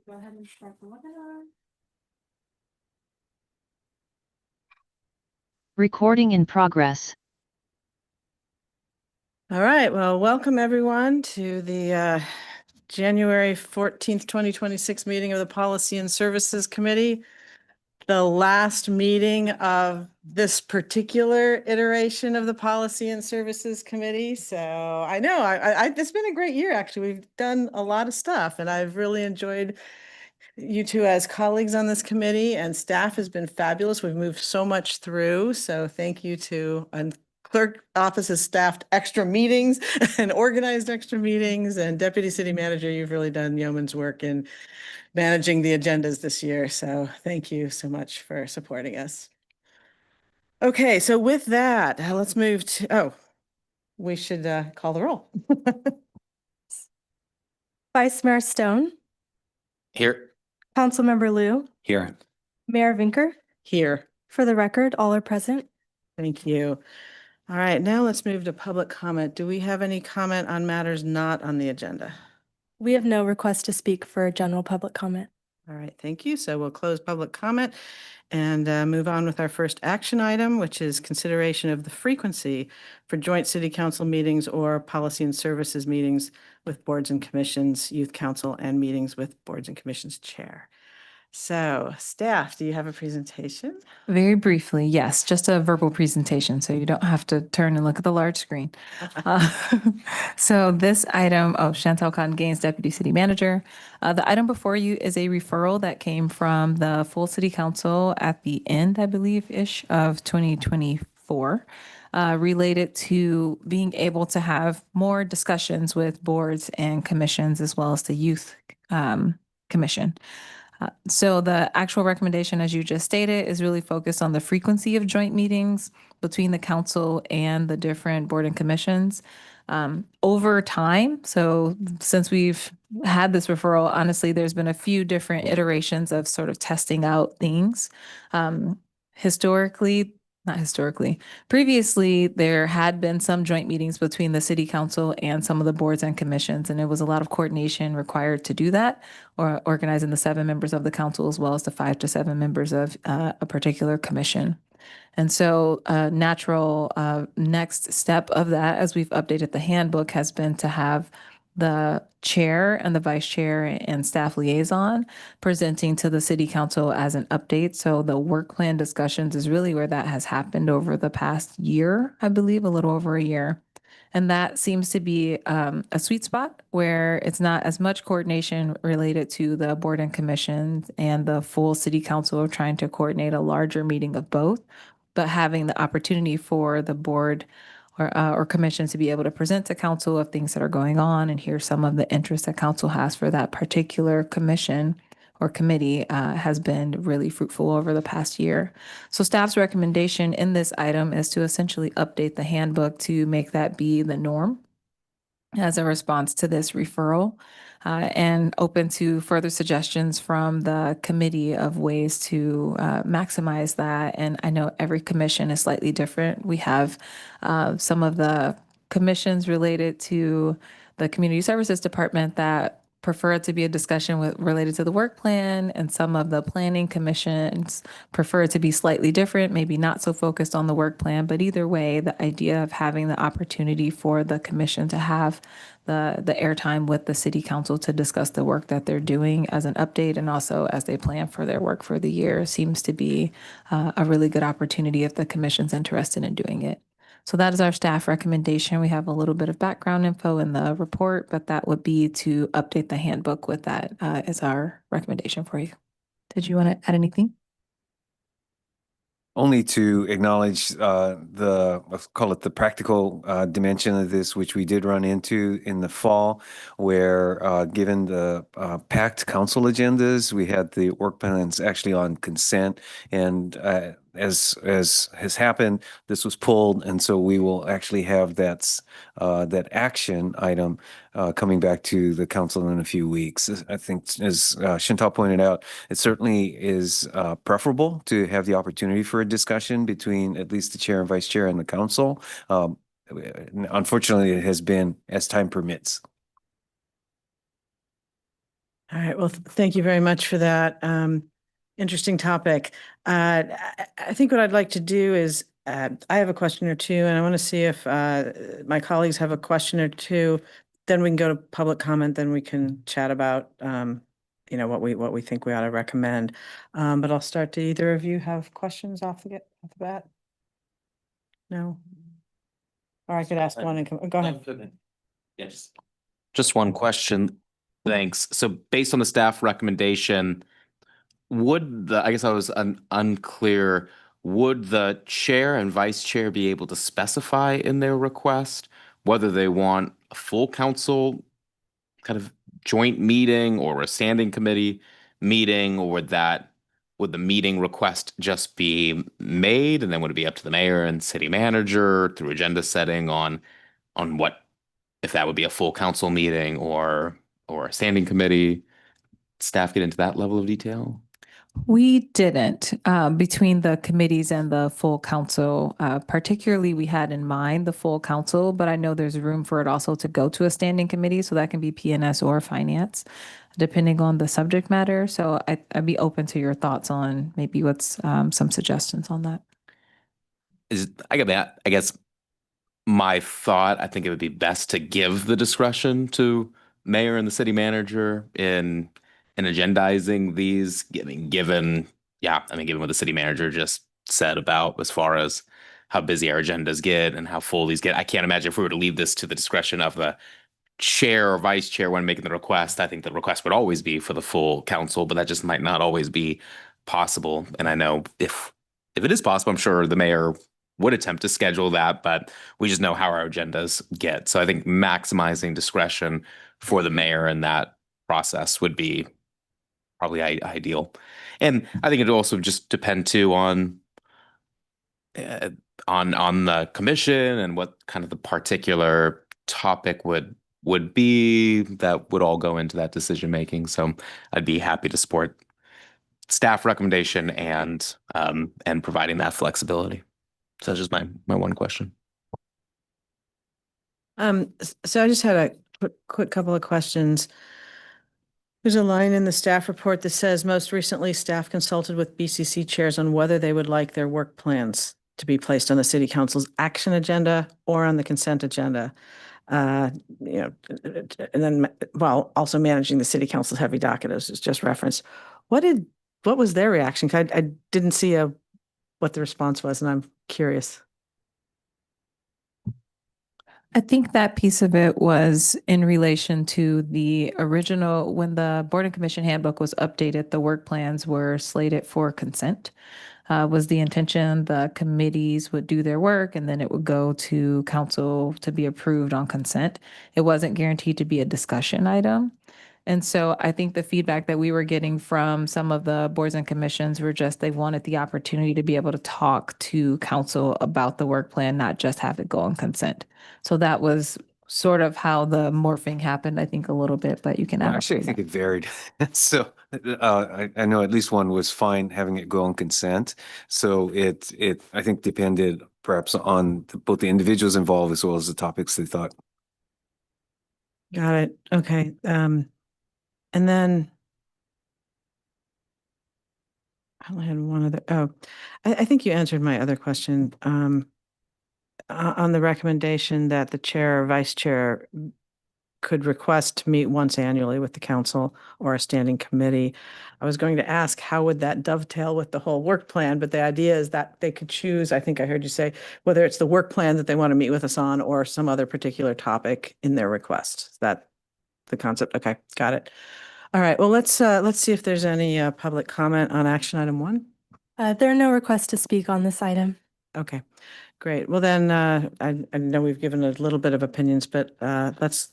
Go ahead and start the webinar. Recording in progress. All right, well, welcome everyone to the January 14th, 2026 meeting of the Policy and Services Committee. The last meeting of this particular iteration of the Policy and Services Committee. So I know it's been a great year, actually. We've done a lot of stuff and I've really enjoyed you two as colleagues on this committee, and staff has been fabulous. We've moved so much through. So thank you to, and clerk office has staffed extra meetings and organized extra meetings, and deputy city manager, you've really done yeoman's work in managing the agendas this year. So thank you so much for supporting us. Okay, so with that, let's move to, we should call the roll. Vice Mayor Stone, Here. Councilmember Liu, Here. Mayor Vinker. Here. For the record, all are present. Thank you. All right, now let's move to public comment. Do we have any comment on matters not on the agenda? We have no request to speak for general public comment. All right, thank you. So we'll close public comment and move on with our first action item, which is consideration of the frequency for joint city council meetings or policy and services meetings with boards and commissions, youth council, and meetings with boards and commissions chair. So staff, do you have a presentation? Very briefly, yes, just a verbal presentation, so you don't have to turn and look at the large screen. So this item, Chantel Cotton Gaines, Deputy City Manager. The item before you is a referral that came from the full City Council at the end, I believe-ish, of 2024. Related to being able to have more discussions with boards and commissions, as well as the youth commission. So the actual recommendation, as you just stated, is really focused on the frequency of joint meetings between the council and the different board and commissions. Over time, so since we've had this referral, honestly, there's been a few different iterations of sort of testing out things. Previously, there had been some joint meetings between the city council and some of the boards and commissions, and it was a lot of coordination required to do that, or organizing the 7 members of the council as well as the 5 to 7 members of a particular commission. And so a natural next step of that, as we've updated the handbook, has been to have the chair and the vice chair and staff liaison presenting to the city council as an update. So the work plan discussions is really where that has happened over the past year, I believe, a little over a year. And that seems to be a sweet spot where it's not as much coordination related to the board and commissions and the full city council of trying to coordinate a larger meeting of both, but having the opportunity for the board or commission to be able to present to council of things that are going on and hear some of the interest that council has for that particular commission or committee has been really fruitful over the past year. So staff's recommendation in this item is to essentially update the handbook to make that be the norm as a response to this referral, and open to further suggestions from the committee of ways to maximize that. And I know every commission is slightly different. We have some of the commissions related to the Community Services Department that prefer it to be a discussion related to the work plan, and some of the planning commissions prefer it to be slightly different, maybe not so focused on the work plan. But either way, the idea of having the opportunity for the commission to have the airtime with the city council to discuss the work that they're doing as an update, and also as they plan for their work for the year, seems to be a really good opportunity if the commission's interested in doing it. So that is our staff recommendation. We have a little bit of background info in the report, but that would be to update the handbook with that as our recommendation for you. Did you want to add anything? Only to acknowledge let's call it the practical dimension of this, which we did run into in the fall, where given the packed council agendas, we had the work plans actually on consent, and as has happened, this was pulled, and so we will actually have that action item coming back to the council in a few weeks. I think, as Chantal pointed out, it certainly is preferable to have the opportunity for a discussion between at least the chair and vice chair and the council. Unfortunately, it has been as time permits. All right. Well, thank you very much for that. Interesting topic. I think what I'd like to do is, I have a question or two, and I want to see if my colleagues have a question or two. Then we can go to public comment, then we can chat about, what we think we ought to recommend. But I'll start. Do either of you have questions off the bat? No? Or I could ask one and go ahead. Yes. Just one question. Thanks. So based on the staff recommendation, I guess I was unclear, would the chair and vice chair be able to specify in their request whether they want a full council kind of joint meeting or a standing committee meeting, or would the meeting request just be made, and then would it be up to the mayor and city manager through agenda setting on what, if that would be a full council meeting or a standing committee? Staff get into that level of detail? We didn't, between the committees and the full council. Particularly, we had in mind the full council, but I know there's room for it also to go to a standing committee. So that can be PNS or finance, depending on the subject matter. So I'd be open to your thoughts on maybe what's some suggestions on that. I guess my thought, I think it would be best to give the discretion to mayor and the city manager in agendizing these, given what the city manager just said about as far as how busy our agendas get and how full these get. I can't imagine if we were to leave this to the discretion of the chair or vice chair when making the request. I think the request would always be for the full council, but that just might not always be possible. And I know if it is possible, I'm sure the mayor would attempt to schedule that, but we just know how our agendas get. So I think maximizing discretion for the mayor in that process would be probably ideal. And I think it also just depend too on the commission and what kind of the particular topic would be that would all go into that decision making. So I'd be happy to support staff recommendation and providing that flexibility. So that's just my one question. So I just had a quick couple of questions. There's a line in the staff report that says, most recently, staff consulted with BCC chairs on whether they would like their work plans to be placed on the city council's action agenda or on the consent agenda. And then, well, also managing the city council's heavy docket, as is just referenced. What was their reaction? 'Cause I didn't see what the response was, and I'm curious. I think that piece of it was in relation to the original, when the Board and Commission handbook was updated, the work plans were slated for consent. Was the intention the committees would do their work and then it would go to council to be approved on consent. It wasn't guaranteed to be a discussion item. And so I think the feedback that we were getting from some of the boards and commissions were just they wanted the opportunity to be able to talk to council about the work plan, not just have it go on consent. So that was sort of how the morphing happened, I think, a little bit, but you can Well, add. actually, I think it varied. So I know at least one was fine having it go on consent. So it I think depended perhaps on both the individuals involved as well as the topics they thought. Got it. Okay. And then I only had one other, I think you answered my other question, on the recommendation that the chair or vice chair could request to meet once annually with the council or a standing committee. I was going to ask, how would that dovetail with the whole work plan? But the idea is that they could choose, I think I heard you say, whether it's the work plan that they want to meet with us on or some other particular topic in their request. Is that the concept? Okay, got it. All right, well, let's see if there's any public comment on action item 1. There are no requests to speak on this item. Okay, great. Well, then, I know we've given a little bit of opinions, but let's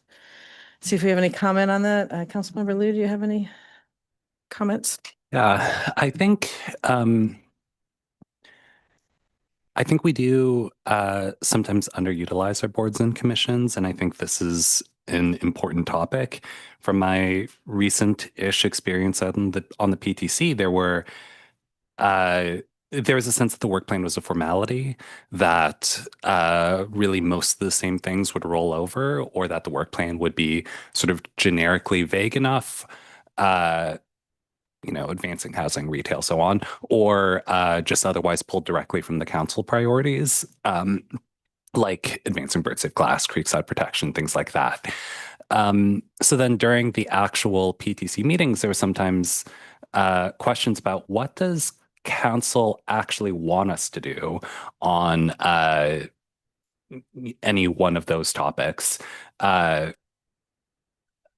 see if we have any comment on that. Councilmember Liu, do you have any comments? Yeah, I think we do sometimes underutilize our boards and commissions, and I think this is an important topic. From my recent-ish experience on the PTC, there was a sense that the work plan was a formality, that really most of the same things would roll over, or that the work plan would be sort of generically vague enough uh, advancing housing, retail, so on, or just otherwise pulled directly from the council priorities, like advancing bird safe glass, creekside protection, things like that. So then during the actual PTC meetings, there were sometimes questions about what does council actually want us to do on any one of those topics. Uh,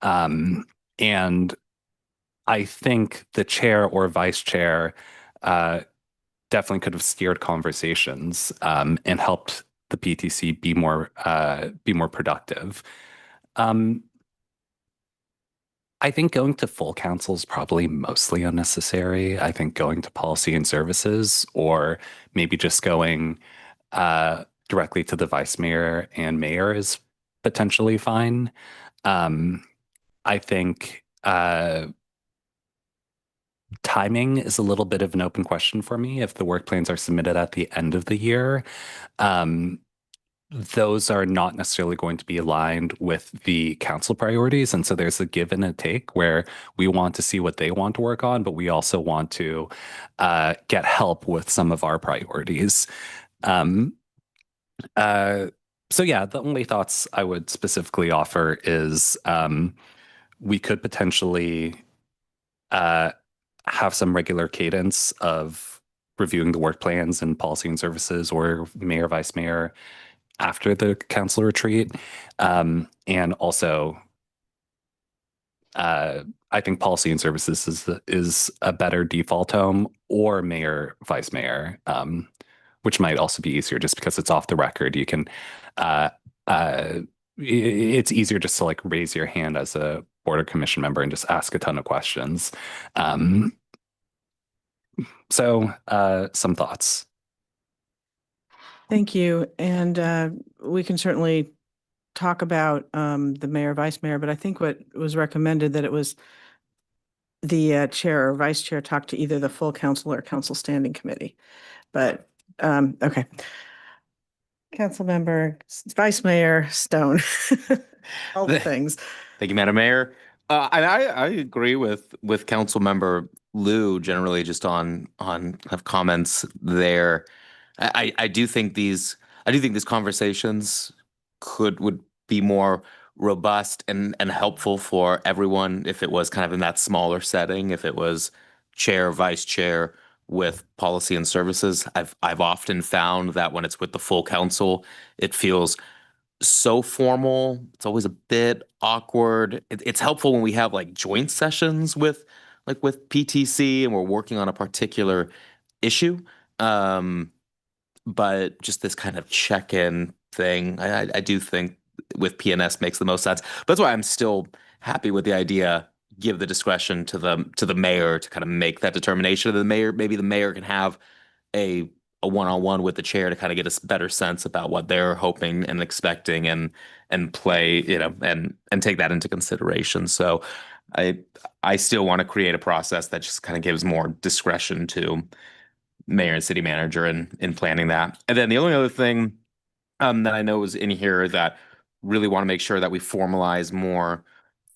and I think the chair or vice chair definitely could have steered conversations and helped the PTC be more productive. I think going to full council is probably mostly unnecessary. I think going to policy and services, or maybe just going directly to the vice mayor and mayor, is potentially fine. I think timing is a little bit of an open question for me. If the work plans are submitted at the end of the year, those are not necessarily going to be aligned with the council priorities. And so there's a give and a take where we want to see what they want to work on, but we also want to get help with some of our priorities. So yeah, the only thoughts I would specifically offer is we could potentially have some regular cadence of reviewing the work plans and policy and services, or mayor, vice mayor, after the council retreat. And also, I think policy and services is a better default home, or mayor, vice mayor, which might also be easier just because it's off the record. You can, it's easier just to like raise your hand as a board or commission member and just ask a ton of questions. So some thoughts. Thank you. And we can certainly talk about the mayor, vice mayor, but I think what was recommended that it was the chair or vice chair talk to either the full council or council standing committee. But okay. Council member, Vice Mayor Stone. All the things. Thank you, Madam Mayor. And I agree with Council Member Lou generally just on have comments there. I do think these conversations would be more robust and helpful for everyone if it was kind of in that smaller setting, if it was chair, vice chair with policy and services. I've often found that when it's with the full council, it feels so formal. It's always a bit awkward. It's helpful when we have like joint sessions with PTC and we're working on a particular issue. But just this kind of check-in thing, I do think with PNS makes the most sense. But that's why I'm still happy with the idea, give the discretion to the mayor to kind of make that determination. The mayor, maybe the mayor can have a one-on-one with the chair to kind of get a better sense about what they're hoping and expecting and play, and take that into consideration. So I still want to create a process that just kind of gives more discretion to mayor and city manager in planning that. And then the only other thing that I know is in here that really want to make sure that we formalize more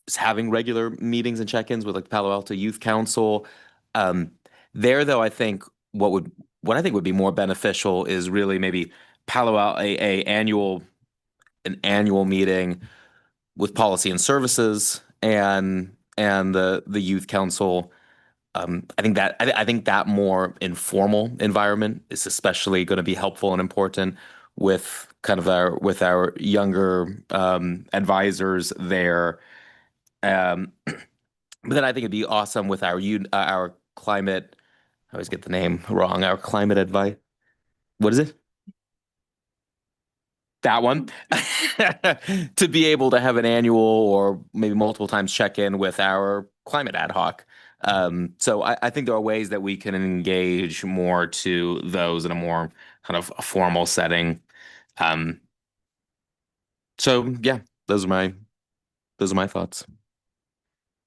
is having regular meetings and check-ins with like Palo Alto Youth Council. There though, I think what I think would be more beneficial is really maybe Palo Alto an annual meeting with policy and services and the youth council. I think that more informal environment is especially going to be helpful and important with kind of our younger advisors there. But then I think it'd be awesome with our climate. I always get the name wrong. Our climate advice. What is it? That one. To be able to have an annual or maybe multiple times check in with our climate ad hoc. So I think there are ways that we can engage more to those in a more kind of a formal setting. So yeah, those are my thoughts.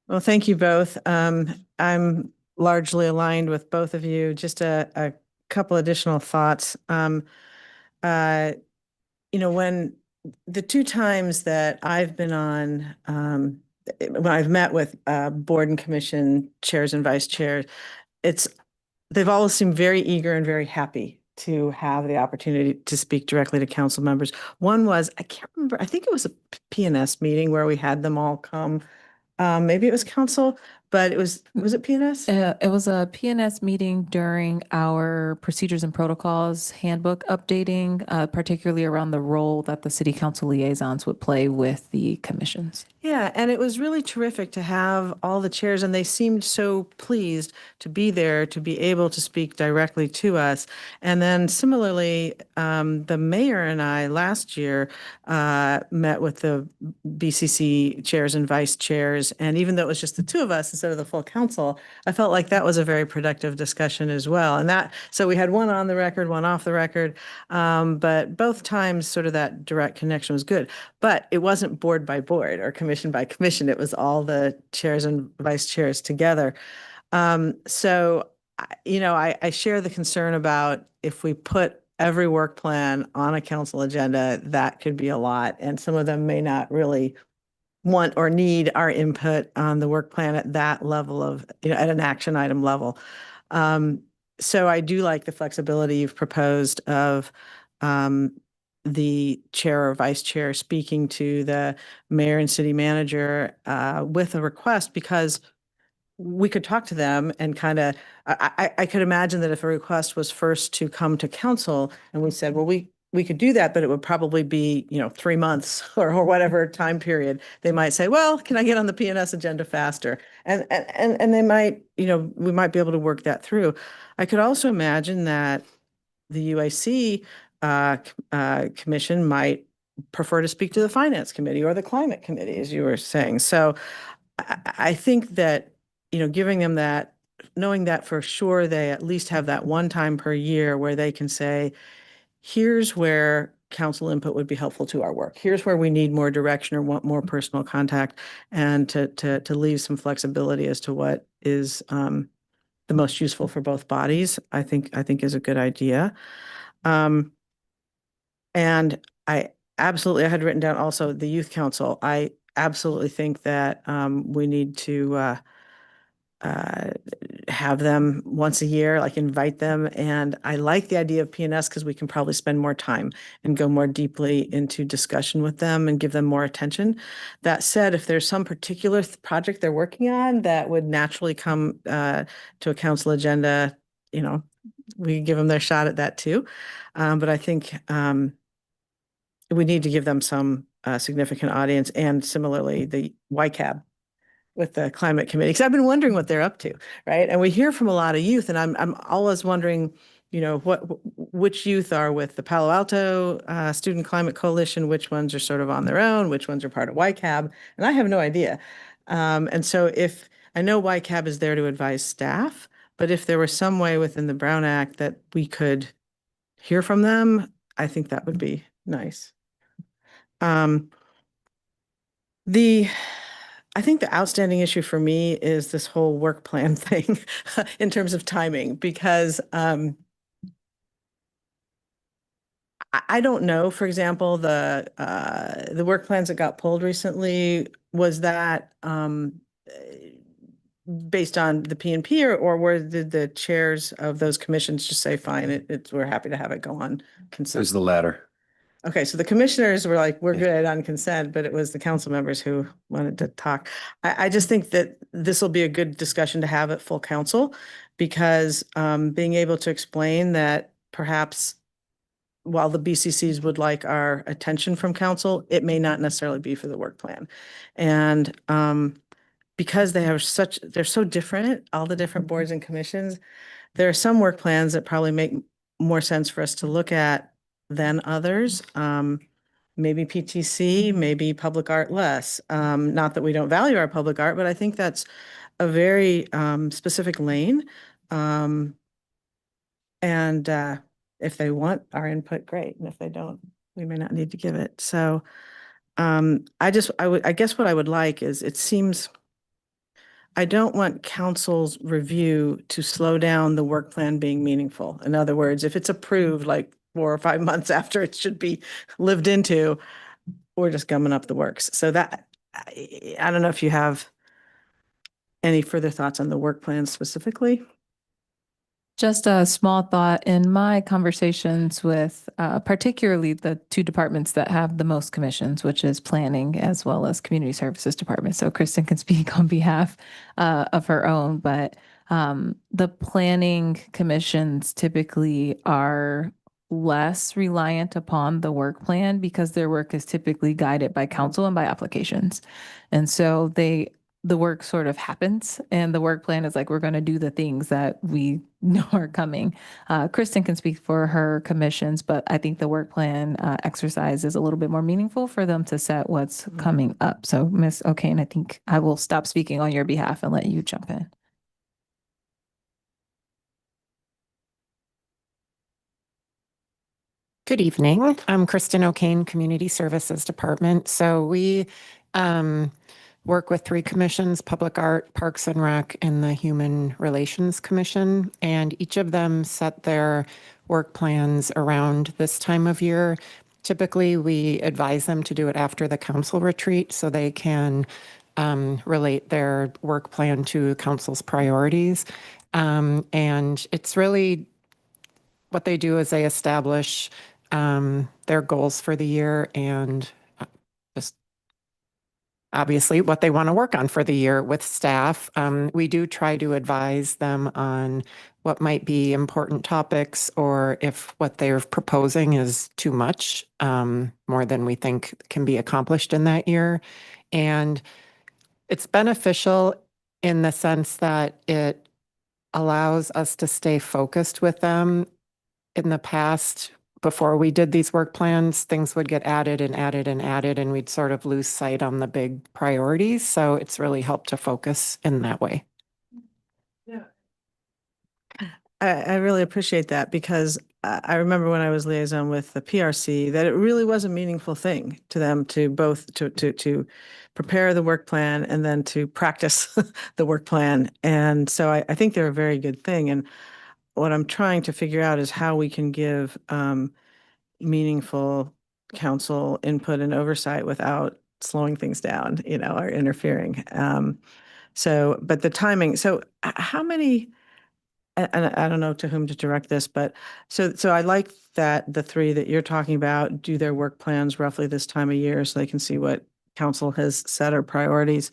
Well, thank you both. I'm largely aligned with both of you. Just a couple additional thoughts. When the two times that I've been on when I've met with board and commission chairs and vice chairs, they've always seemed very eager and very happy to have the opportunity to speak directly to council members. One was, I can't remember, I think it was a PNS meeting where we had them all come. Maybe it was council, but was it PNS? It was a PNS meeting during our procedures and protocols handbook updating, particularly around the role that the city council liaisons would play with the commissions. Yeah, and it was really terrific to have all the chairs, and they seemed so pleased to be there, to be able to speak directly to us. And then similarly, the mayor and I last year met with the BCC chairs and vice chairs, and even though it was just the two of us instead of the full council, I felt like that was a very productive discussion as well. And so we had one on the record, one off the record, but both times sort of that direct connection was good. But it wasn't board by board or commission by commission. It was all the chairs and vice chairs together. So, I share the concern about if we put every work plan on a council agenda, that could be a lot. And some of them may not really want or need our input on the work plan at that level of, at an action item level. So I do like the flexibility you've proposed of the chair or vice chair speaking to the mayor and city manager with a request, because we could talk to them and kind of, I could imagine that if a request was first to come to council and we said, well, we could do that, but it would probably be, 3 months or whatever time period. They might say, well, can I get on the PNS agenda faster? And they might, we might be able to work that through. I could also imagine that the UIC commission might prefer to speak to the finance committee or the climate committee, as you were saying. So I think that, giving them that, knowing that for sure, they at least have that one time per year where they can say, here's where council input would be helpful to our work. Here's where we need more direction or want more personal contact, and to leave some flexibility as to what is the most useful for both bodies, I think is a good idea. And I had written down also the youth council. I absolutely think that we need to have them once a year, like invite them. And I like the idea of PNS because we can probably spend more time and go more deeply into discussion with them and give them more attention. That said, if there's some particular project they're working on that would naturally come to a council agenda, we give them their shot at that too. But I think we need to give them some significant audience, and similarly the YCAB with the climate committee, because I've been wondering what they're up to, right? And we hear from a lot of youth, and I'm always wondering, which youth are with the Palo Alto Student Climate Coalition, which ones are sort of on their own, which ones are part of YCAB, and I have no idea. And so if I know YCAB is there to advise staff, but if there was some way within the Brown Act that we could hear from them, I think that would be nice. I think the outstanding issue for me is this whole work plan thing in terms of timing, because I don't know, for example, the work plans that got pulled recently, was that based on the PNP, or did the chairs of those commissions just say, fine, we're happy to have it go on It consent? was the latter. Okay, so the commissioners were like, we're good on consent, but it was the council members who wanted to talk. I just think that this will be a good discussion to have at full council, because being able to explain that perhaps while the BCCs would like our attention from council, it may not necessarily be for the work plan. And because they're so different, all the different boards and commissions, there are some work plans that probably make more sense for us to look at than others. Maybe PTC, maybe public art less. Not that we don't value our public art, but I think that's a very specific lane. And if they want our input, great. And if they don't, we may not need to give it. So I guess what I would like is, it seems, I don't want council's review to slow down the work plan being meaningful. In other words, if it's approved like 4 or 5 months after it should be lived into, we're just gumming up the works. So that I don't know if you have any further thoughts on the work plan specifically. Just a small thought in my conversations with particularly the two departments that have the most commissions, which is planning as well as community services department. So Kristen can speak on behalf of her own, but the planning commissions typically are less reliant upon the work plan because their work is typically guided by council and by applications. And so the work sort of happens and the work plan is like, we're going to do the things that we know are coming. Kristen can speak for her commissions, but I think the work plan exercise is a little bit more meaningful for them to set what's coming up. So Ms. O'Kane, I think I will stop speaking on your behalf and let you jump in. Good evening. I'm Kristen O'Kane, Community Services Department. So we work with 3 commissions, Public Art, Parks and Rec, and the Human Relations Commission. And each of them set their work plans around this time of year. Typically, we advise them to do it after the council retreat so they can relate their work plan to council's priorities. And it's really what they do is they establish their goals for the year and just obviously what they want to work on for the year with staff. We do try to advise them on what might be important topics or if what they're proposing is too much, more than we think can be accomplished in that year. And it's beneficial in the sense that it allows us to stay focused with them. In the past, before we did these work plans, things would get added and added and added, and we'd sort of lose sight on the big priorities. So it's really helped to focus in that way. Yeah. I really appreciate that because I remember when I was liaison with the PRC that it really was a meaningful thing to them to both to prepare the work plan and then to practice the work plan. And so I think they're a very good thing. And what I'm trying to figure out is how we can give meaningful council input and oversight without slowing things down, or interfering. But the timing, so how many, and I don't know to whom to direct this, but so I like that the 3 that you're talking about do their work plans roughly this time of year so they can see what council has set or priorities.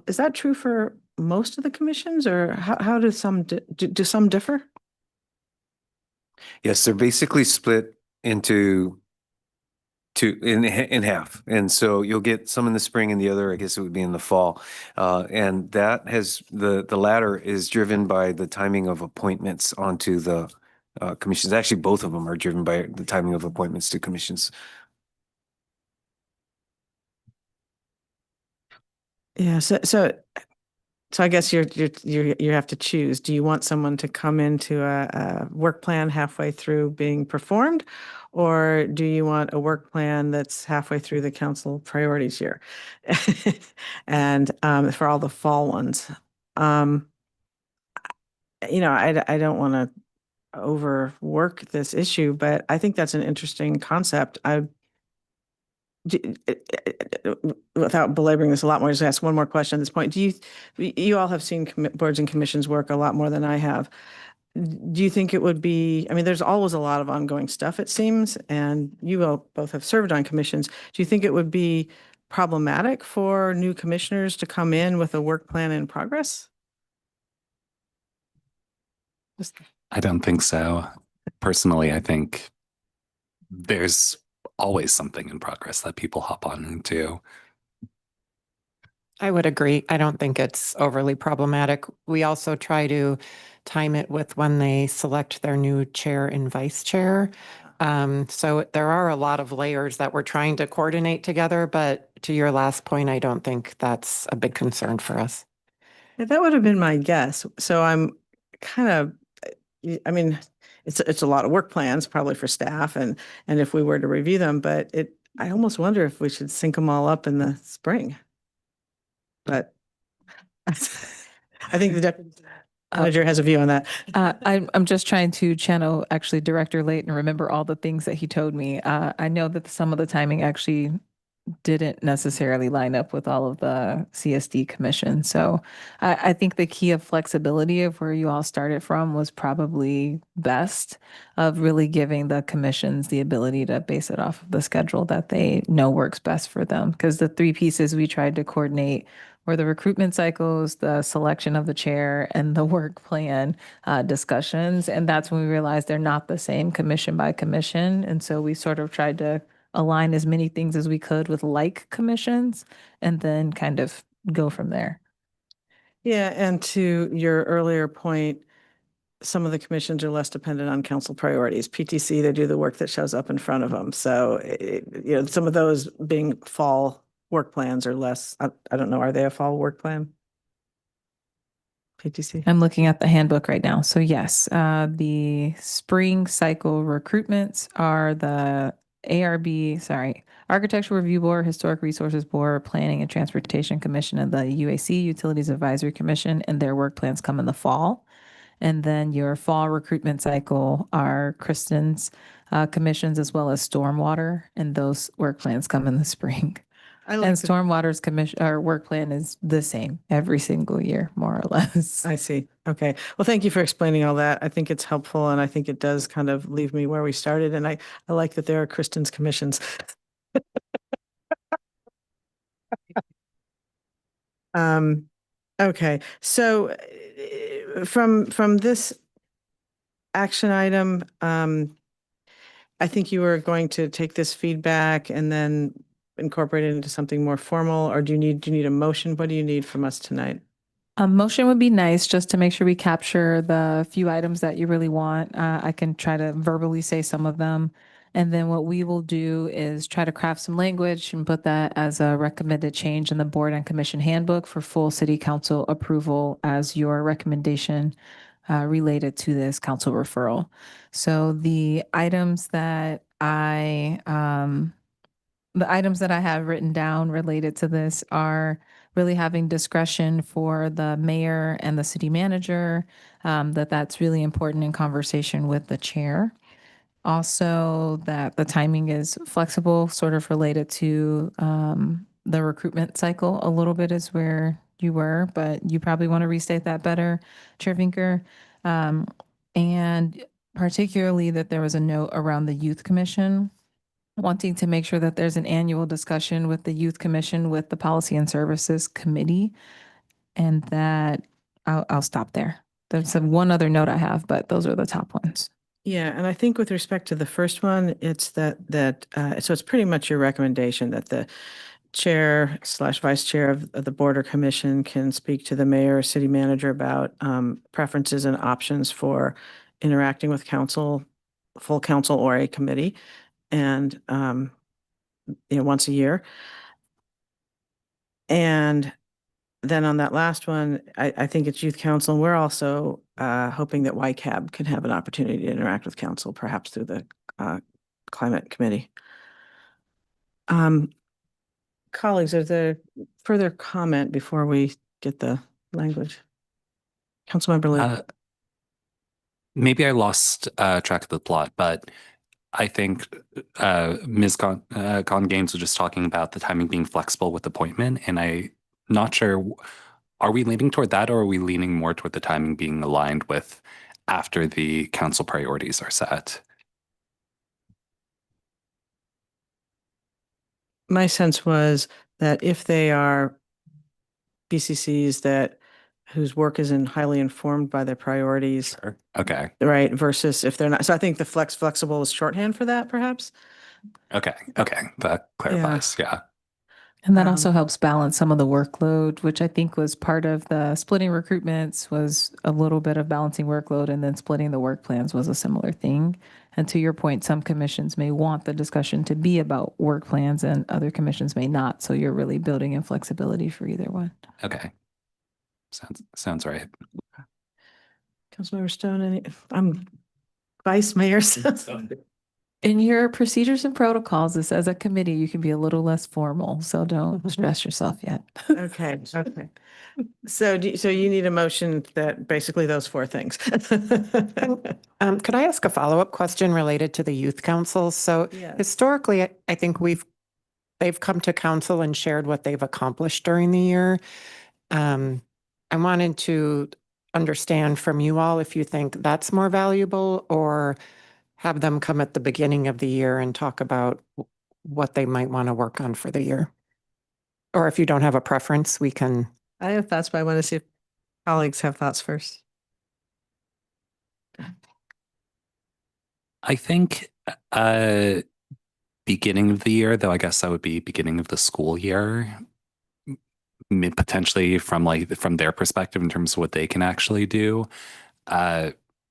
Is that true for most of the commissions or how do some, do some differ? Yes, they're basically split into in half. And so you'll get some in the spring and the other, I guess it would be in the fall. And that has the latter is driven by the timing of appointments onto the commissions. Actually, both of them are driven by the timing of appointments to commissions. Yeah, so I guess you have to choose. Do you want someone to come into a work plan halfway through being performed? Or do you want a work plan that's halfway through the council priorities year? And for all the fall ones. I don't want to overwork this issue, but I think that's an interesting concept. Without belaboring this a lot more, just ask one more question at this point. You all have seen boards and commissions work a lot more than I have. Do you think it would be, I mean, there's always a lot of ongoing stuff, it seems, and you all both have served on commissions. Do you think it would be problematic for new commissioners to come in with a work plan in progress? I don't think so. Personally, I think there's always something in progress that people hop on into. I would agree. I don't think it's overly problematic. We also try to time it with when they select their new chair and vice chair. So there are a lot of layers that we're trying to coordinate together, but to your last point, I don't think that's a big concern for us. Yeah, that would have been my guess. So I'm kind of, I mean, it's a lot of work plans probably for staff and if we were to review them, but I almost wonder if we should sync them all up in the spring. But I think the deputy manager has a view on that. I'm just trying to channel actually Director Layton and remember all the things that he told me. I know that some of the timing actually didn't necessarily line up with all of the CSD commission. So I think the key of flexibility of where you all started from was probably best, of really giving the commissions the ability to base it off of the schedule that they know works best for them. Because the three pieces we tried to coordinate were the recruitment cycles, the selection of the chair, and the work plan discussions. And that's when we realized they're not the same commission by commission. And so we sort of tried to align as many things as we could with like commissions and then kind of go from there. Yeah, and to your earlier point, some of the commissions are less dependent on council priorities. PTC, they do the work that shows up in front of them. So, some of those being fall work plans are less, I don't know, are they a fall work plan? PTC? I'm looking at the handbook right now. So yes, the spring cycle recruitments are the Architectural Review Board, Historic Resources Board, Planning and Transportation Commission, and the UAC, Utilities Advisory Commission, and their work plans come in the fall. And then your fall recruitment cycle are Kristen's commissions as well as stormwater, and those work plans come in the spring. I And stormwater's commission or work plan is the same every single year, more or less. I see. Okay. Well, thank you for explaining all that. I think it's helpful, and I think it does kind of leave me where we started. And I like that there are Kristen's commissions. Okay. So from this action item, I think you were going to take this feedback and then incorporate it into something more formal, or do you need a motion? What do you need from us tonight? A motion would be nice just to make sure we capture the few items that you really want. I can try to verbally say some of them. And then what we will do is try to craft some language and put that as a recommended change in the board and commission handbook for full city council approval as your recommendation related to this council referral. So the items that I have written down related to this are really having discretion for the mayor and the city manager, that's really important in conversation with the chair. Also, that the timing is flexible, sort of related to the recruitment cycle a little bit is where you were, but you probably want to restate that better, Chair Vinker. And particularly that there was a note around the youth commission, wanting to make sure that there's an annual discussion with the youth commission, with the policy and services committee, and that I'll stop there. There's one other note I have, but those are the top ones. Yeah, and I think with respect to the first one, it's so it's pretty much your recommendation that the chair / vice chair of the board or commission can speak to the mayor or city manager about preferences and options for interacting with council, full council or a committee, and once a year. And then on that last one, I think it's youth council. And we're also hoping that YCAB can have an opportunity to interact with council, perhaps through the climate committee. Colleagues, is there further comment before we get the language? Councilmember Liu. Maybe I lost track of the plot, but I think Ms. Con Gaines was just talking about the timing being flexible with appointment, and I'm not sure, are we leaning toward that, or are we leaning more toward the timing being aligned with after the council priorities are set? My sense was that if they are BCCs whose work is highly informed by their priorities. Sure. Okay. Right, versus if they're not. So I think the flexible is shorthand for that, perhaps. Okay. That clarifies. Yeah. And that also helps balance some of the workload, which I think was part of the splitting recruitments, was a little bit of balancing workload, and then splitting the work plans was a similar thing. And to your point, some commissions may want the discussion to be about work plans and other commissions may not. So you're really building in flexibility for either one. Okay. Sounds right. Councilmember Stone, I'm vice mayor. In your procedures and protocols, this as a committee, you can be a little less formal, so don't stress yourself yet. Okay. So you need a motion that basically those four things. Could I ask a follow-up question related to the youth council? So Yes. historically, I think we've they've come to council and shared what they've accomplished during the year. I wanted to understand from you all if you think that's more valuable, or have them come at the beginning of the year and talk about what they might want to work on for the year. Or if you don't have a preference, we can. I have thoughts, but I want to see if colleagues have thoughts first. I think beginning of the year, though I guess that would be beginning of the school year, potentially from their perspective in terms of what they can actually do,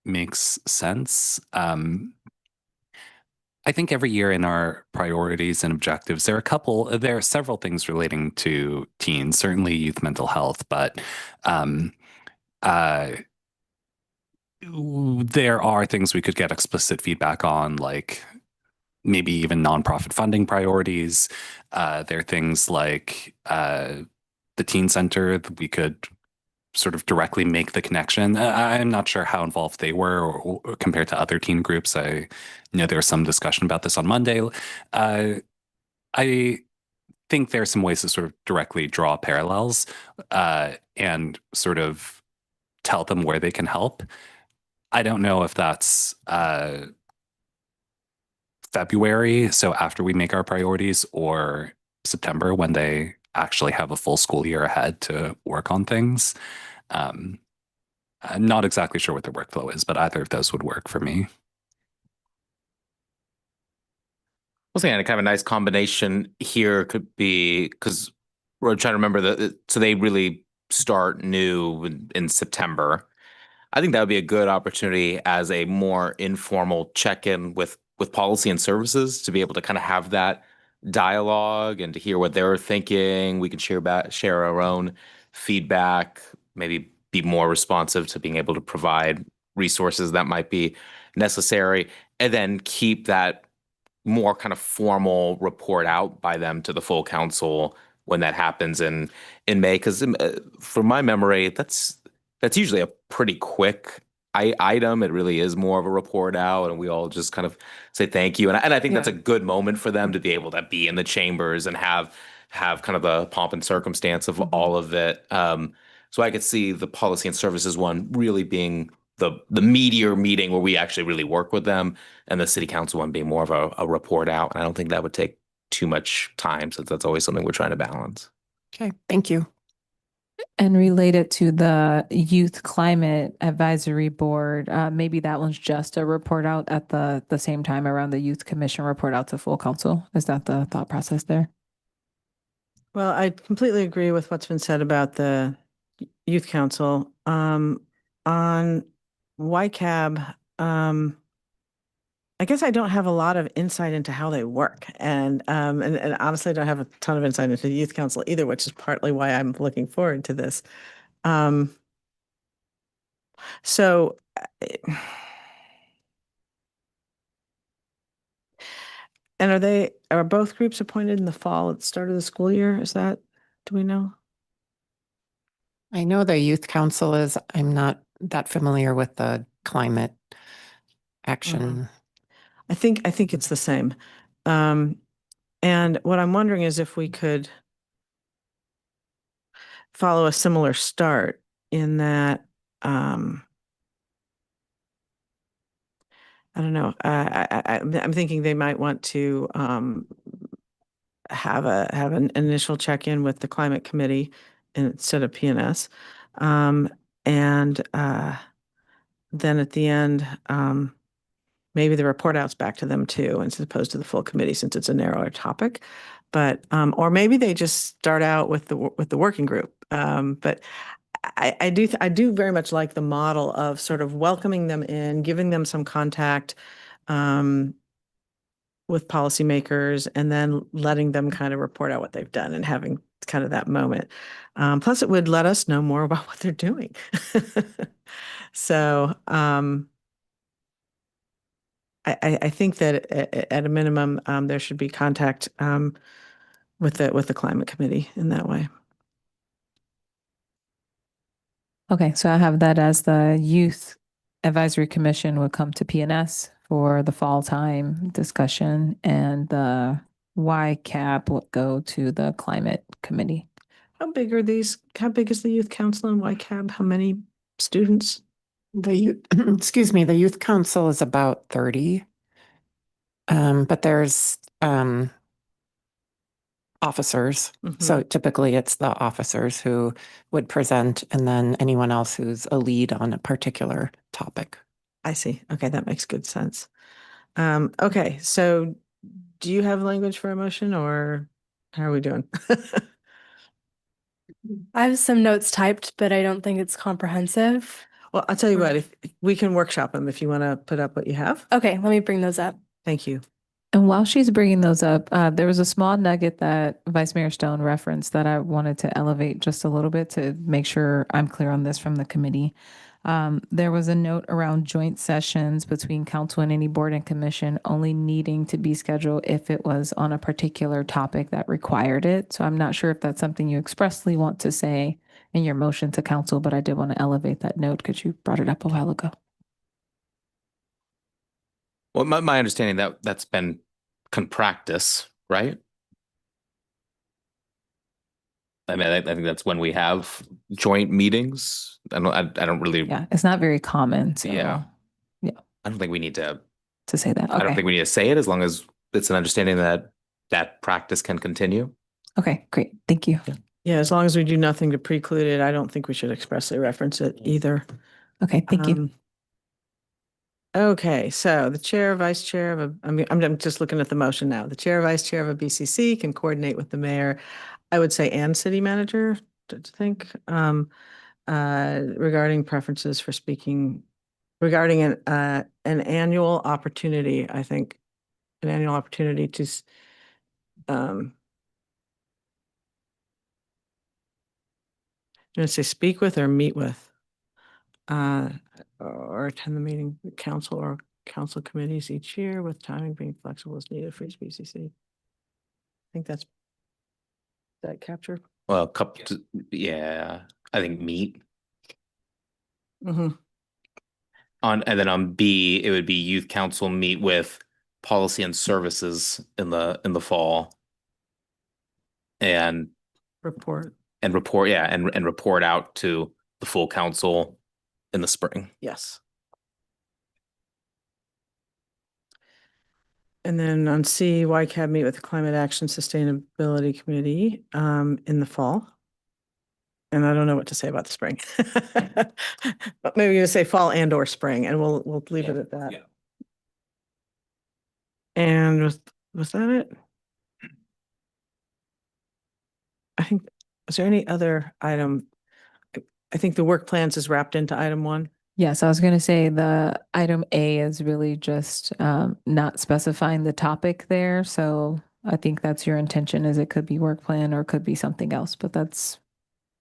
makes sense. I think every year in our priorities and objectives, there are several things relating to teens, certainly youth mental health, but there are things we could get explicit feedback on, like maybe even nonprofit funding priorities. There are things like the teen center that we could sort of directly make the connection. I'm not sure how involved they were or compared to other teen groups. I know there was some discussion about this on Monday. I think there are some ways to sort of directly draw parallels and sort of tell them where they can help. I don't know if that's February, so after we make our priorities, or September when they actually have a full school year ahead to work on things. I'm not exactly sure what their workflow is, but either of those would work for me. Well, saying kind of a nice combination here could be, because we're trying to remember that, so they really start new in September. I think that would be a good opportunity as a more informal check-in with policy and services to be able to kind of have that dialogue and to hear what they're thinking. We can share our own feedback, maybe be more responsive to being able to provide resources that might be necessary, and then keep that more kind of formal report out by them to the full council when that happens in May. Because from my memory, that's usually a pretty quick item. It really is more of a report out, and we all just kind of say thank you. And I think that's a good moment for them to be able to be in the chambers and have kind of the pomp and circumstance of all of it. So I could see the policy and services one really being the meatier meeting where we actually really work with them, and the city council one being more of a report out. And I don't think that would take too much time, since that's always something we're trying to balance. Okay, thank you. And related to the Youth Climate Advisory Board, maybe that one's just a report out at the same time around the Youth Commission report out to full council. Is that the thought process there? Well, I completely agree with what's been said about the youth council. On YCAB, I guess I don't have a lot of insight into how they work. And honestly, I don't have a ton of insight into the youth council either, which is partly why I'm looking forward to this. So and are both groups appointed in the fall at the start of the school year? Do we know? I know the youth council is. I'm not that familiar with the climate action. I think it's the same. And what I'm wondering is if we could follow a similar start in that, I don't know. I'm thinking they might want to have an initial check-in with the climate committee instead of PNS, and then at the end, maybe the report out's back to them too, as opposed to the full committee, since it's a narrower topic. But or maybe they just start out with the working group. But I do very much like the model of sort of welcoming them in, giving them some contact with policymakers, and then letting them kind of report out what they've done and having kind of that moment. Plus, it would let us know more about what they're doing. So I think that at a minimum, there should be contact with the climate committee in that way. Okay, so I have that as the Youth Advisory Commission would come to PNS for the fall time discussion, and the YCAB will go to the climate committee. How big are these? How big is the youth council in YCAB? How many students? The youth, excuse me, the youth council is about 30. But there's officers. So typically it's the officers who would present and then anyone else who's a lead on a particular topic. I see. Okay, that makes good sense. Okay, so do you have language for a motion or how are we doing? I have some notes typed, but I don't think it's comprehensive. Well, I'll tell you what, if we can workshop them if you want to put up what you have. Okay, let me bring those up. Thank you. And while she's bringing those up, there was a small nugget that Vice Mayor Stone referenced that I wanted to elevate just a little bit to make sure I'm clear on this from the committee. There was a note around joint sessions between council and any board and commission only needing to be scheduled if it was on a particular topic that required it. So I'm not sure if that's something you expressly want to say in your motion to council, but I did want to elevate that note because you brought it up a while ago. Well, my understanding that's been practice, right? I mean, I think that's when we have joint meetings. I don't really. Yeah, it's not very common. So Yeah. I don't think we need to say that. I don't Okay. think we need to say it as long as it's an understanding that that practice can continue. Okay, great. Thank you. Yeah, as long as we do nothing to preclude it, I don't think we should expressly reference it either. Okay, thank you. Okay, so the chair, vice chair of I'm just looking at the motion now. The chair, vice chair of a BCC can coordinate with the mayor, I would say, and city manager, to think, regarding preferences for speaking, regarding an annual opportunity, I think, an annual opportunity to, I'm gonna say speak with or meet with, or attend the meeting, council or council committees each year with timing being flexible as needed for each BCC. I think that's, that capture? Well, a couple, yeah, I think meet Mm-hmm. and then on B, it would be youth council meet with policy and services in the fall. And Report. report, yeah, and report out to the full council in the spring. Yes. And then on C, YCAB meet with the Climate Action Sustainability Committee in the fall. And I don't know what to say about the spring. But maybe you say fall and or spring, and we'll leave it at that. Yeah. And was that it? I think, was there any other item? I think the work plans is wrapped into item 1. Yes, I was going to say the item A is really just not specifying the topic there. So I think that's your intention, is it could be work plan or it could be something else, but that's,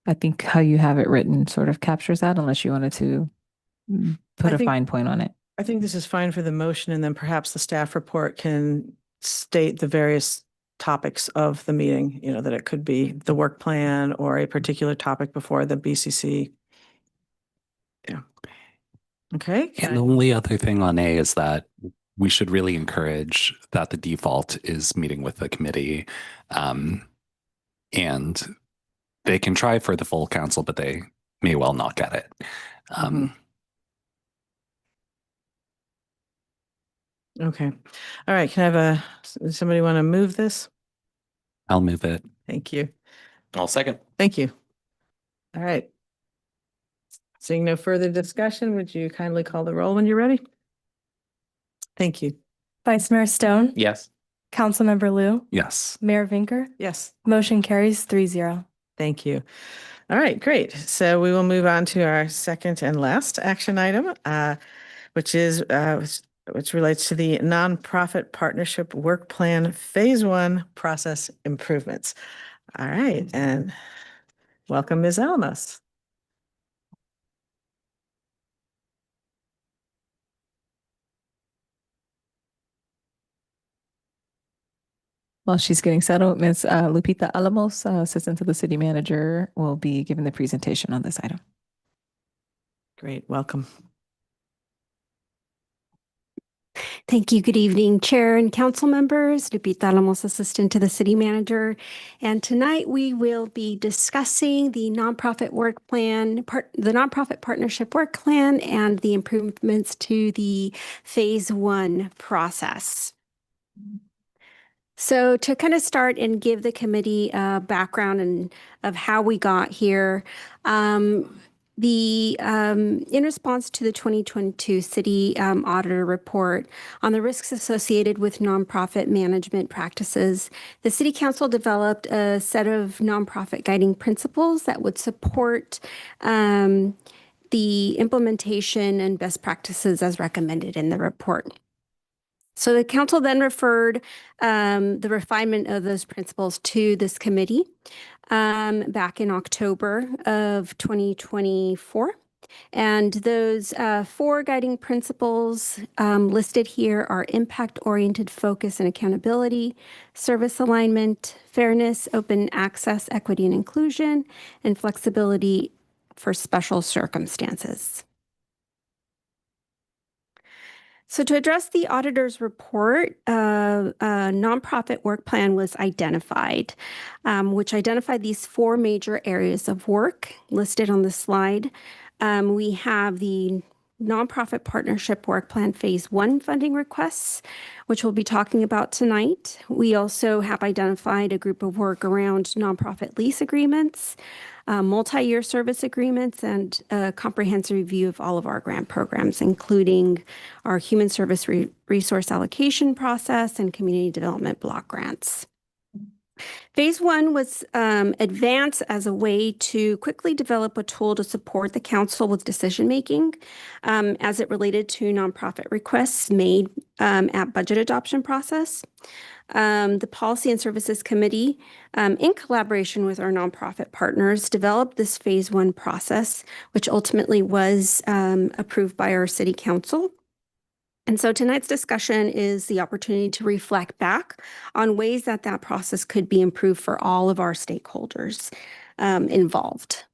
I think how you have it written sort of captures that, unless you wanted to put I a think- fine point on it. I think this is fine for the motion, and then perhaps the staff report can state the various topics of the meeting, you know, that it could be the work plan or a particular topic before the BCC. Yeah. Okay. And the only other thing on A is that we should really encourage that the default is meeting with the committee. And they can try for the full council, but they may well not get it. Okay. All right. Can I have somebody want to move this? I'll move it. Thank you. I'll second. Thank you. All right. Seeing no further discussion, would you kindly call the roll when you're ready? Thank you. Vice Mayor Stone. Yes. Councilmember Liu. Yes. Mayor Vinker. Yes. Motion carries 3-0. Thank you. All right, great. So we will move on to our second and last action item, which relates to the nonprofit partnership work plan phase 1 process improvements. All right, and welcome, Ms. Alamos. While she's getting settled, Ms. Lupita Alamos, Assistant to the City Manager, will be giving the presentation on this item. Great, welcome. Thank you. Good evening, Chair and Council members. Lupita Lamos, Assistant to the City Manager. And tonight we will be discussing the nonprofit work plan, the nonprofit partnership work plan, and the improvements to the Phase 1 process. So to kind of start and give the committee a background of how we got here, in response to the 2022 City Auditor Report on the risks associated with nonprofit management practices, the City Council developed a set of nonprofit guiding principles that would support the implementation and best practices as recommended in the report. So the council then referred the refinement of those principles to this committee back in October of 2024. And those 4 guiding principles listed here are impact-oriented focus and accountability, service alignment, fairness, open access, equity and inclusion, and flexibility for special circumstances. So to address the auditor's report, a nonprofit work plan was identified, which identified these 4 major areas of work listed on the slide. We have the nonprofit partnership work plan Phase 1 funding requests, which we'll be talking about tonight. We also have identified a group of work around nonprofit lease agreements, multi-year service agreements, and a comprehensive review of all of our grant programs, including our human service resource allocation process and community development block grants. Phase 1 was advanced as a way to quickly develop a tool to support the council with decision-making as it related to nonprofit requests made at budget adoption process. The Policy and Services Committee, in collaboration with our nonprofit partners, developed this Phase 1 process, which ultimately was approved by our City Council. And so tonight's discussion is the opportunity to reflect back on ways that that process could be improved for all of our stakeholders involved.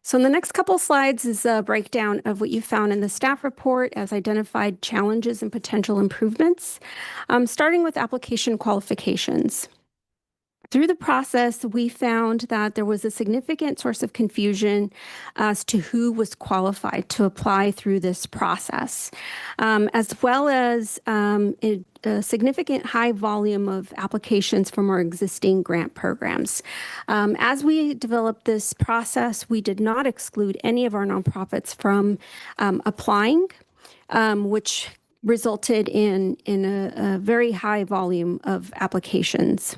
So in the next couple of slides is a breakdown of what you found in the staff report as identified challenges and potential improvements, starting with application qualifications. Through the process, we found that there was a significant source of confusion as to who was qualified to apply through this process, as well as a significant high volume of applications from our existing grant programs. As we developed this process, we did not exclude any of our nonprofits from applying, which resulted in a very high volume of applications.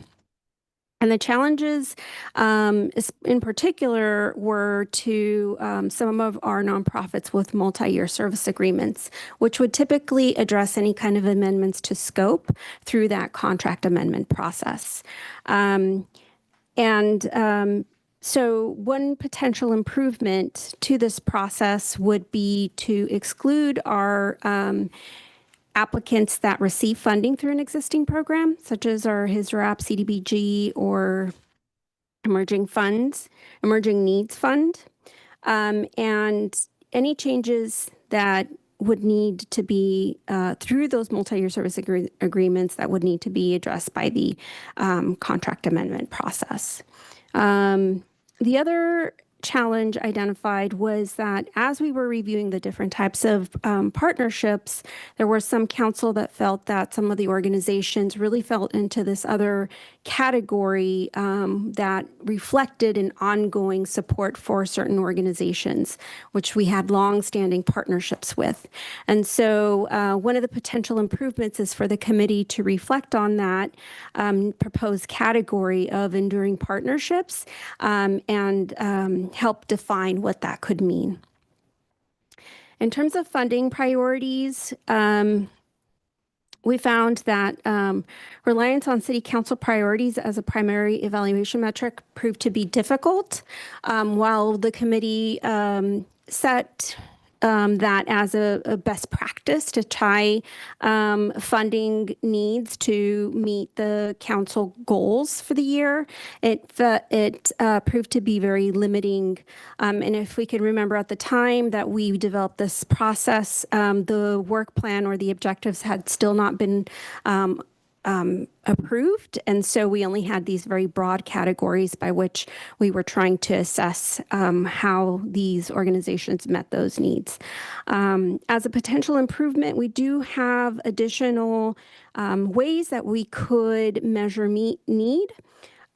And the challenges in particular were to some of our nonprofits with multi-year service agreements, which would typically address any kind of amendments to scope through that contract amendment process. So one potential improvement to this process would be to exclude our applicants that receive funding through an existing program, such as our HISRAP, CDBG, or Emerging Needs Fund. And any changes that would need to be through those multi-year service agreements that would need to be addressed by the contract amendment process. The other challenge identified was that as we were reviewing the different types of partnerships, there were some council that felt that some of the organizations really fell into this other category that reflected an ongoing support for certain organizations, which we had long-standing partnerships with. And so one of the potential improvements is for the committee to reflect on that proposed category of enduring partnerships and help define what that could mean. In terms of funding priorities, we found that reliance on City Council priorities as a primary evaluation metric proved to be difficult. While the committee set that as a best practice to tie funding needs to meet the council goals for the year. It proved to be very limiting. And if we can remember at the time that we developed this process, the work plan or the objectives had still not been approved. And so we only had these very broad categories by which we were trying to assess how these organizations met those needs. As a potential improvement, we do have additional ways that we could measure need.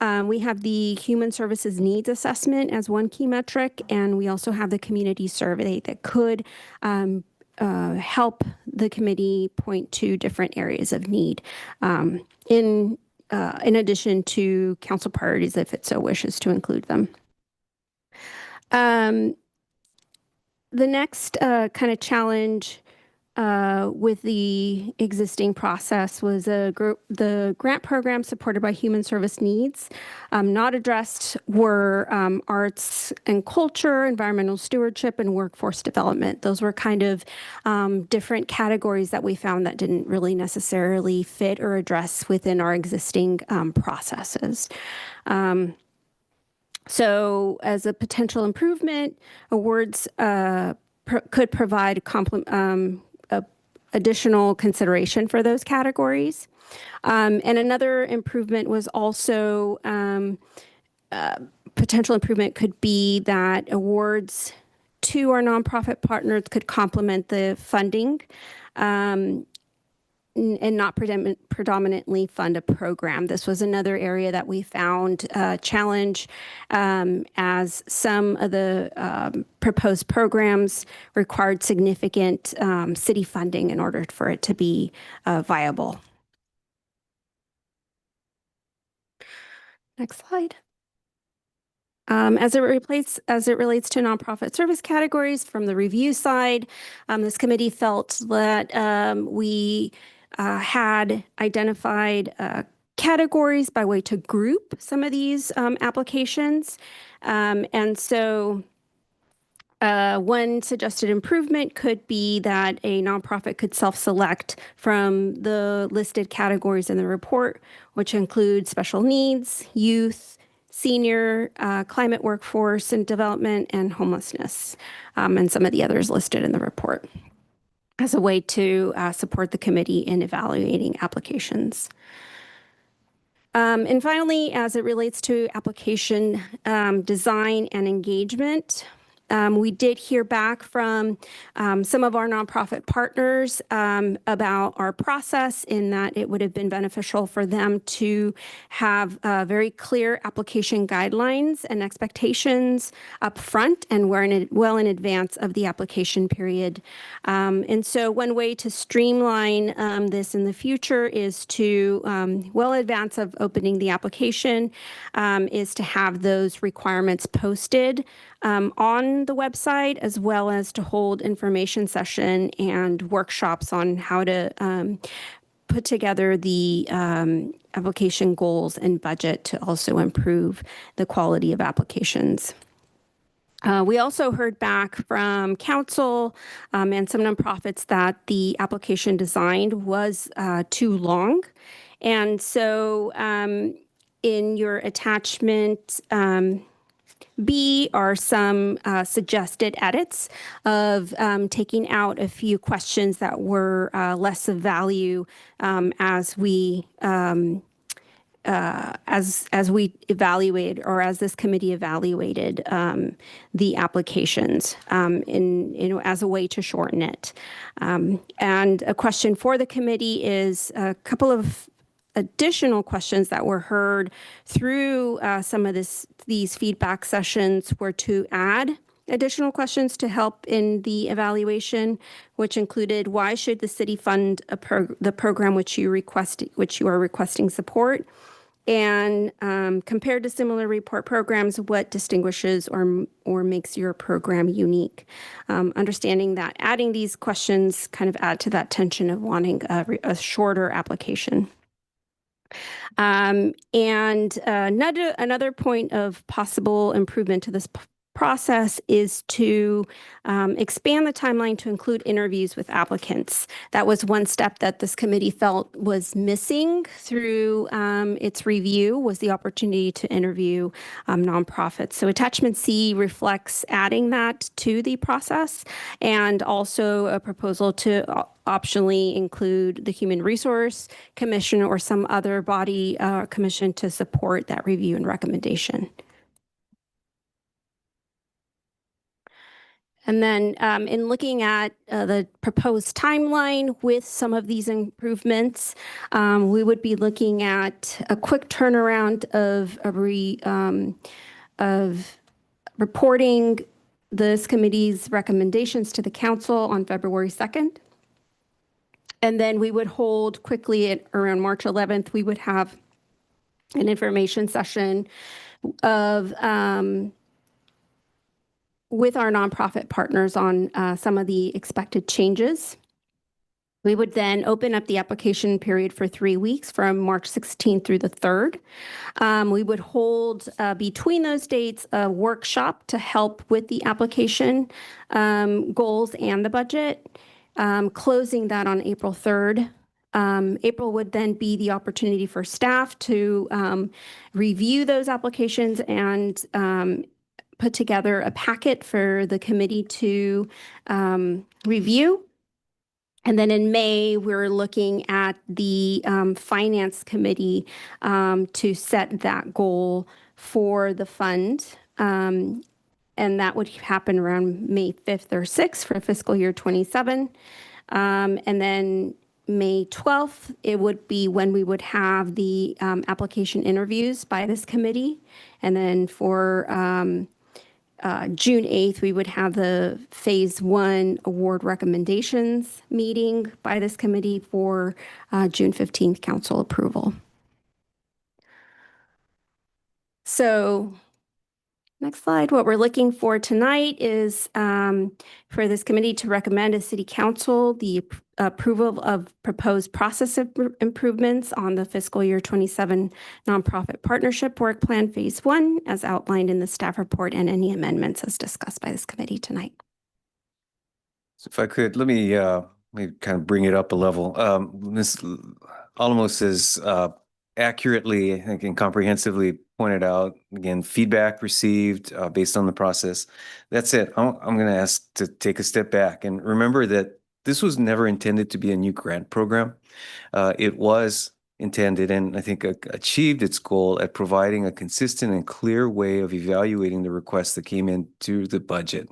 We have the Human Services Needs Assessment as one key metric, and we also have the community survey that could help the committee point to different areas of need in addition to council priorities if it so wishes to include them. The next kind of challenge with the existing process was the grant program supported by Human Service Needs. Not addressed were arts and culture, environmental stewardship, and workforce development. Those were kind of different categories that we found that didn't really necessarily fit or address within our existing processes. So as a potential improvement, awards could provide additional consideration for those categories. And another improvement was also potential improvement could be that awards to our nonprofit partners could complement the funding and not predominantly fund a program. This was another area that we found challenge as some of the proposed programs required significant city funding in order for it to be viable. Next slide. As it relates to nonprofit service categories from the review side, this committee felt that we had identified categories by way to group some of these applications. And so one suggested improvement could be that a nonprofit could self-select from the listed categories in the report, which include special needs, youth, senior, climate workforce and development, and homelessness, and some of the others listed in the report as a way to support the committee in evaluating applications. And finally, as it relates to application design and engagement, we did hear back from some of our nonprofit partners about our process in that it would have been beneficial for them to have very clear application guidelines and expectations up front and well in advance of the application period. And so one way to streamline this in the future is to, well in advance of opening the application, is to have those requirements posted on the website, as well as to hold information session and workshops on how to put together the application goals and budget to also improve the quality of applications. We also heard back from council and some nonprofits that the application design was too long. And so in your attachment, B are some suggested edits of taking out a few questions that were less of value as we evaluated, or as this committee evaluated the applications as a way to shorten it. And a question for the committee is a couple of additional questions that were heard through some of these feedback sessions were to add additional questions to help in the evaluation, which included why should the city fund the program which you are requesting support, and compared to similar report programs, what distinguishes or makes your program unique? Understanding that adding these questions kind of add to that tension of wanting a shorter application. And another point of possible improvement to this process is to expand the timeline to include interviews with applicants. That was one step that this committee felt was missing through its review, was the opportunity to interview nonprofits. So attachment C reflects adding that to the process, and also a proposal to optionally include the Human Resource Commission or some other body commission to support that review and recommendation. And then in looking at the proposed timeline with some of these improvements, we would be looking at a quick turnaround of reporting this committee's recommendations to the council on February 2nd. And then we would hold quickly at around March 11th, we would have an information session of with our nonprofit partners on some of the expected changes. We would then open up the application period for 3 weeks from March 16th through the 3rd. We would hold between those dates a workshop to help with the application goals and the budget, closing that on April 3rd. April would then be the opportunity for staff to review those applications and put together a packet for the committee to review. And then in May, we're looking at the Finance Committee to set that goal for the fund. And that would happen around May 5th or 6th for fiscal year 27. And then May 12th, it would be when we would have the application interviews by this committee. And then for June 8th, we would have the Phase 1 award recommendations meeting by this committee for June 15th council approval. So next slide. What we're looking for tonight is for this committee to recommend to City Council the approval of proposed process improvements on the fiscal year 27 nonprofit partnership work plan Phase 1 as outlined in the staff report, and any amendments as discussed by this committee tonight. So if I could, let me kind of bring it up a level. Ms. Alamos has accurately, I think, and comprehensively pointed out, again, feedback received based on the process. That's it. I'm going to ask to take a step back and remember that this was never intended to be a new grant program. It was intended, and I think achieved its goal at providing a consistent and clear way of evaluating the requests that came into the budget.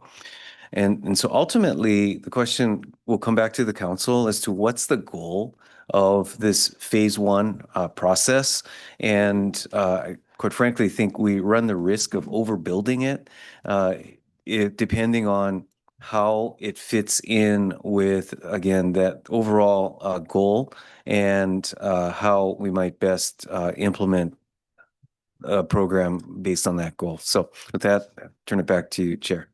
And so ultimately, the question will come back to the council as to what's the goal of this Phase 1 process. And I quite frankly think we run the risk of overbuilding it, depending on how it fits in with, again, that overall goal, and how we might best implement a program based on that goal. So with that, turn it back to you, Chair.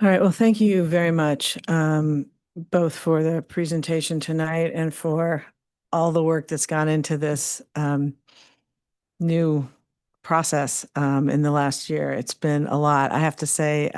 All right. Well, thank you very much, both for the presentation tonight and for all the work that's gone into this new process in the last year. It's been a lot. I have to say,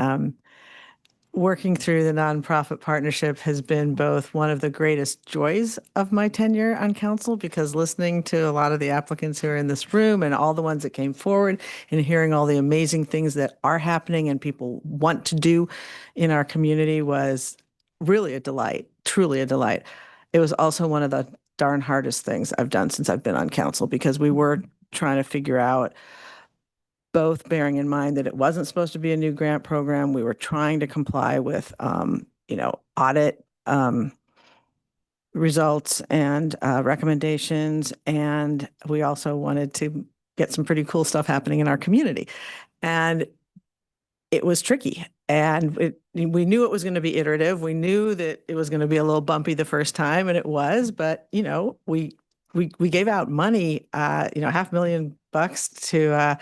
working through the nonprofit partnership has been both one of the greatest joys of my tenure on council, because listening to a lot of the applicants who are in this room and all the ones that came forward and hearing all the amazing things that are happening and people want to do in our community was really a delight, truly a delight. It was also one of the darn hardest things I've done since I've been on council, because we were trying to figure out, both bearing in mind that it wasn't supposed to be a new grant program. We were trying to comply with, audit results and recommendations. And we also wanted to get some pretty cool stuff happening in our community. And it was tricky. And we knew it was going to be iterative. We knew that it was going to be a little bumpy the first time, and it was. But, we gave out money, $500,000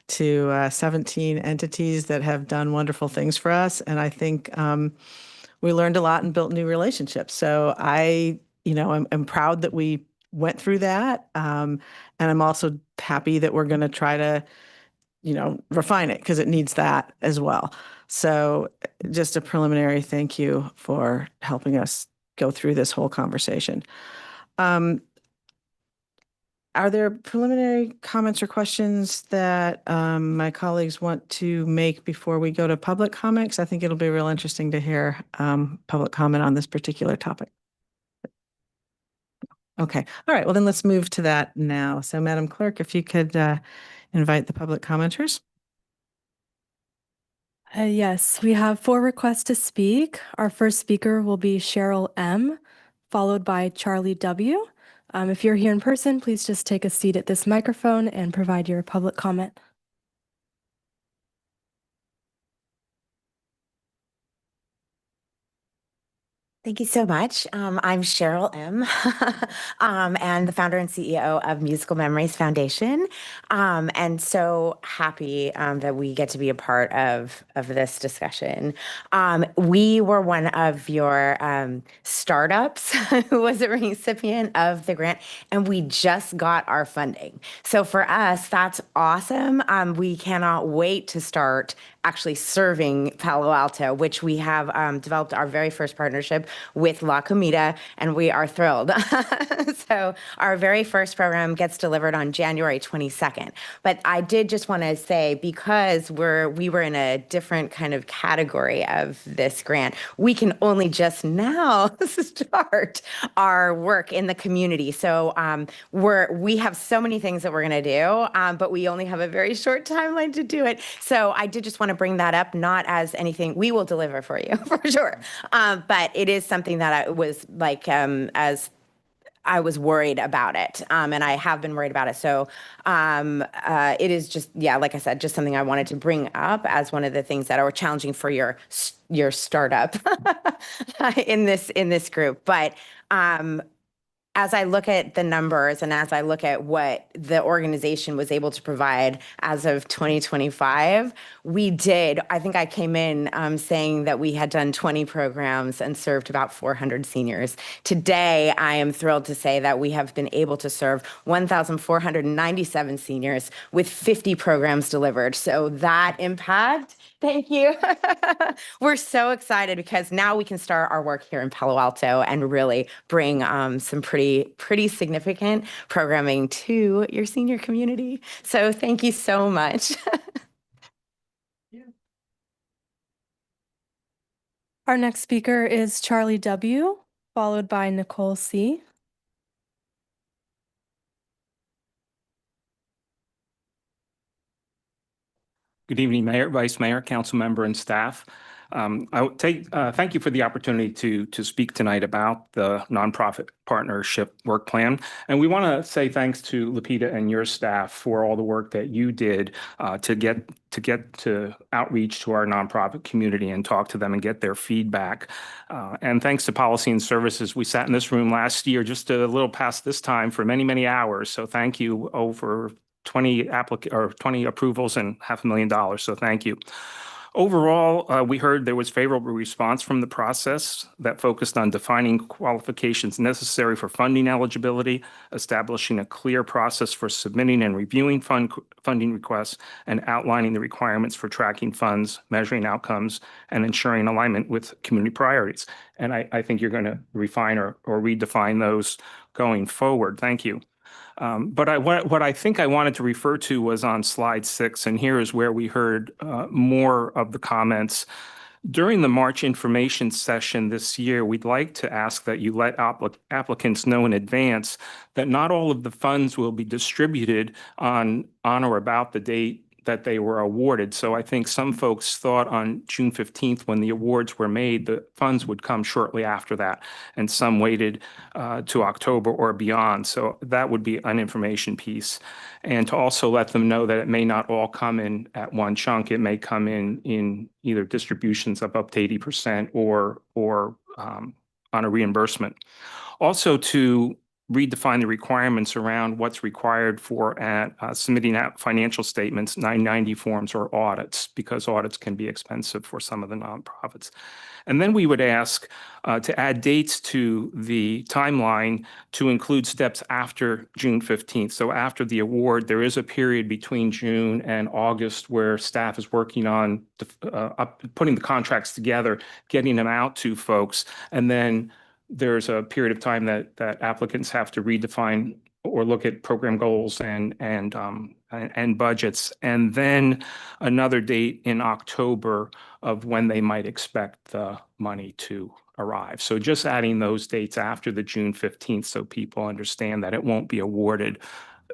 to 17 entities that have done wonderful things for us. And I think we learned a lot and built new relationships. So I'm proud that we went through that. And I'm also happy that we're going to try to refine it because it needs that as well. So just a preliminary thank you for helping us go through this whole conversation. Are there preliminary comments or questions that my colleagues want to make before we go to public comments? I think it'll be real interesting to hear public comment on this particular topic. Okay. All right. Well, then let's move to that now. So, Madam Clerk, if you could invite the public commenters. Yes, we have 4 requests to speak. Our first speaker will be Cheryl M., followed by Charlie W. If you're here in person, please just take a seat at this microphone and provide your public comment. Thank you so much. I'm Cheryl M., and the founder and CEO of Musical Memories Foundation. And so happy that we get to be a part of this discussion. We were one of your startups who was a recipient of the grant, and we just got our funding. So for us, that's awesome. We cannot wait to start actually serving Palo Alto, which we have developed our very first partnership with La Comida, and we are thrilled. So our very first program gets delivered on January 22nd. But I did just want to say, because we were in a different kind of category of this grant, we can only just now start our work in the community. So we have so many things that we're going to do, but we only have a very short timeline to do it. So I did just want to bring that up, not as anything we will deliver for you, for sure. But it is something that I was like, as I was worried about it, and I have been worried about it. So it is just, yeah, like I said, just something I wanted to bring up as one of the things that are challenging for your startup in this group. But as I look at the numbers and as I look at what the organization was able to provide as of 2025, I think I came in saying that we had done 20 programs and served about 400 seniors. Today, I am thrilled to say that we have been able to serve 1,497 seniors with 50 programs delivered. So that impact, thank you. We're so excited because now we can start our work here in Palo Alto and really bring some pretty significant programming to your senior community. So thank you so much. Our next speaker is Charlie W., followed by Nicole C. Good evening, Mayor, Vice Mayor, Council Member, and staff. Thank you for the opportunity to speak tonight about the nonprofit partnership work plan. And we want to say thanks to Lupita and your staff for all the work that you did to get to outreach to our nonprofit community and talk to them and get their feedback. And thanks to Policy and Services, we sat in this room last year, just a little past this time, for many, many hours. So thank you. Over 20 approvals and $500,000. So thank you. Overall, we heard there was favorable response from the process that focused on defining qualifications necessary for funding eligibility, establishing a clear process for submitting and reviewing funding requests, and outlining the requirements for tracking funds, measuring outcomes, and ensuring alignment with community priorities. And I think you're going to refine or redefine those going forward. Thank you. But what I think I wanted to refer to was on slide 6, and here is where we heard more of the comments. During the March information session this year, we'd like to ask that you let applicants know in advance that not all of the funds will be distributed on or about the date that they were awarded. So I think some folks thought on June 15th, when the awards were made, the funds would come shortly after that, and some waited to October or beyond. So that would be an information piece. And to also let them know that it may not all come in at one chunk. It may come in either distributions of up to 80% or on a reimbursement. Also, to redefine the requirements around what's required for submitting out financial statements, 990 forms, or audits, because audits can be expensive for some of the nonprofits. And then we would ask to add dates to the timeline to include steps after June 15th. So after the award, there is a period between June and August where staff is working on putting the contracts together, getting them out to folks, and then there's a period of time that applicants have to redefine or look at program goals and budgets, and then another date in October of when they might expect the money to arrive. So just adding those dates after the June 15th so people understand that it won't be awarded.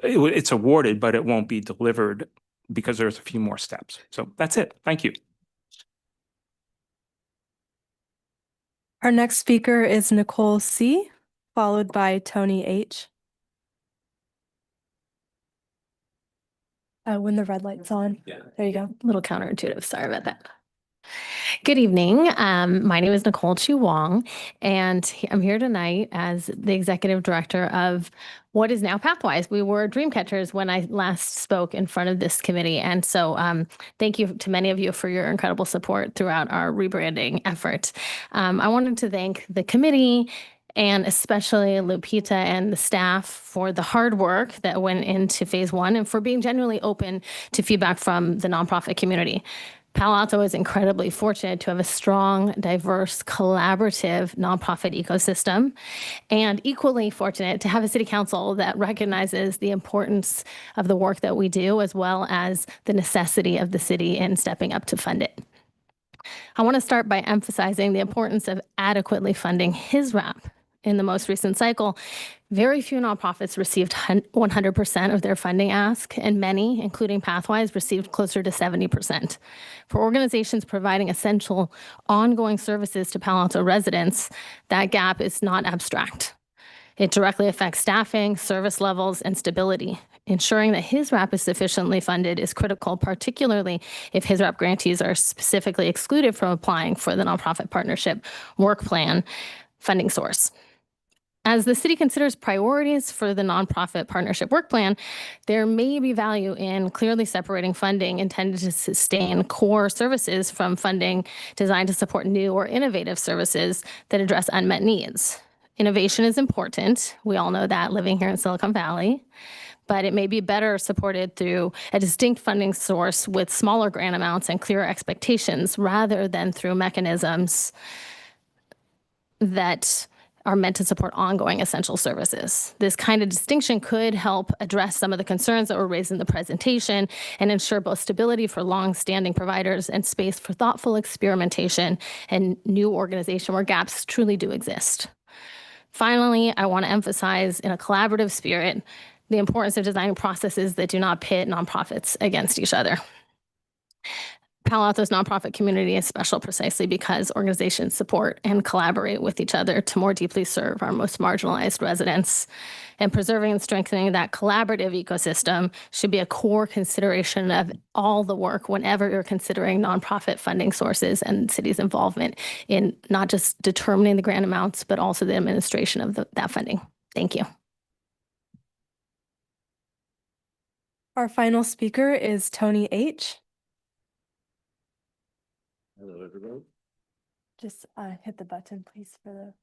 It's awarded, but it won't be delivered because there's a few more steps. So that's it. Thank you. Our next speaker is Nicole C., followed by Tony H. When the red light's on. Yeah. There you go. A little counterintuitive. Sorry about that. Good evening. My name is Nicole Chu Wong, and I'm here tonight as the executive director of what is now Pathwise. We were Dreamcatchers when I last spoke in front of this committee. And so thank you to many of you for your incredible support throughout our rebranding effort. I wanted to thank the committee and especially Lupita and the staff for the hard work that went into phase one and for being genuinely open to feedback from the nonprofit community. Palo Alto is incredibly fortunate to have a strong, diverse, collaborative nonprofit ecosystem, and equally fortunate to have a city council that recognizes the importance of the work that we do, as well as the necessity of the city in stepping up to fund it. I want to start by emphasizing the importance of adequately funding his RAP. In the most recent cycle, very few nonprofits received 100% of their funding ask, and many, including Pathwise, received closer to 70%. For organizations providing essential ongoing services to Palo Alto residents, that gap is not abstract. It directly affects staffing, service levels, and stability. Ensuring that his RAP is sufficiently funded is critical, particularly if his RAP grantees are specifically excluded from applying for the nonprofit partnership work plan funding source. As the city considers priorities for the nonprofit partnership work plan, there may be value in clearly separating funding intended to sustain core services from funding designed to support new or innovative services that address unmet needs. Innovation is important. We all know that living here in Silicon Valley, but it may be better supported through a distinct funding source with smaller grant amounts and clearer expectations rather than through mechanisms that are meant to support ongoing essential services. This kind of distinction could help address some of the concerns that were raised in the presentation and ensure both stability for long-standing providers and space for thoughtful experimentation and new organization where gaps truly do exist. Finally, I want to emphasize in a collaborative spirit the importance of designing processes that do not pit nonprofits against each other. Palo Alto's nonprofit community is special precisely because organizations support and collaborate with each other to more deeply serve our most marginalized residents. And preserving and strengthening that collaborative ecosystem should be a core consideration of all the work whenever you're considering nonprofit funding sources and the city's involvement in not just determining the grant amounts, but also the administration of that funding. Thank you. Our final speaker is Tony H. Hello, everyone. Just hit the button, please, for the,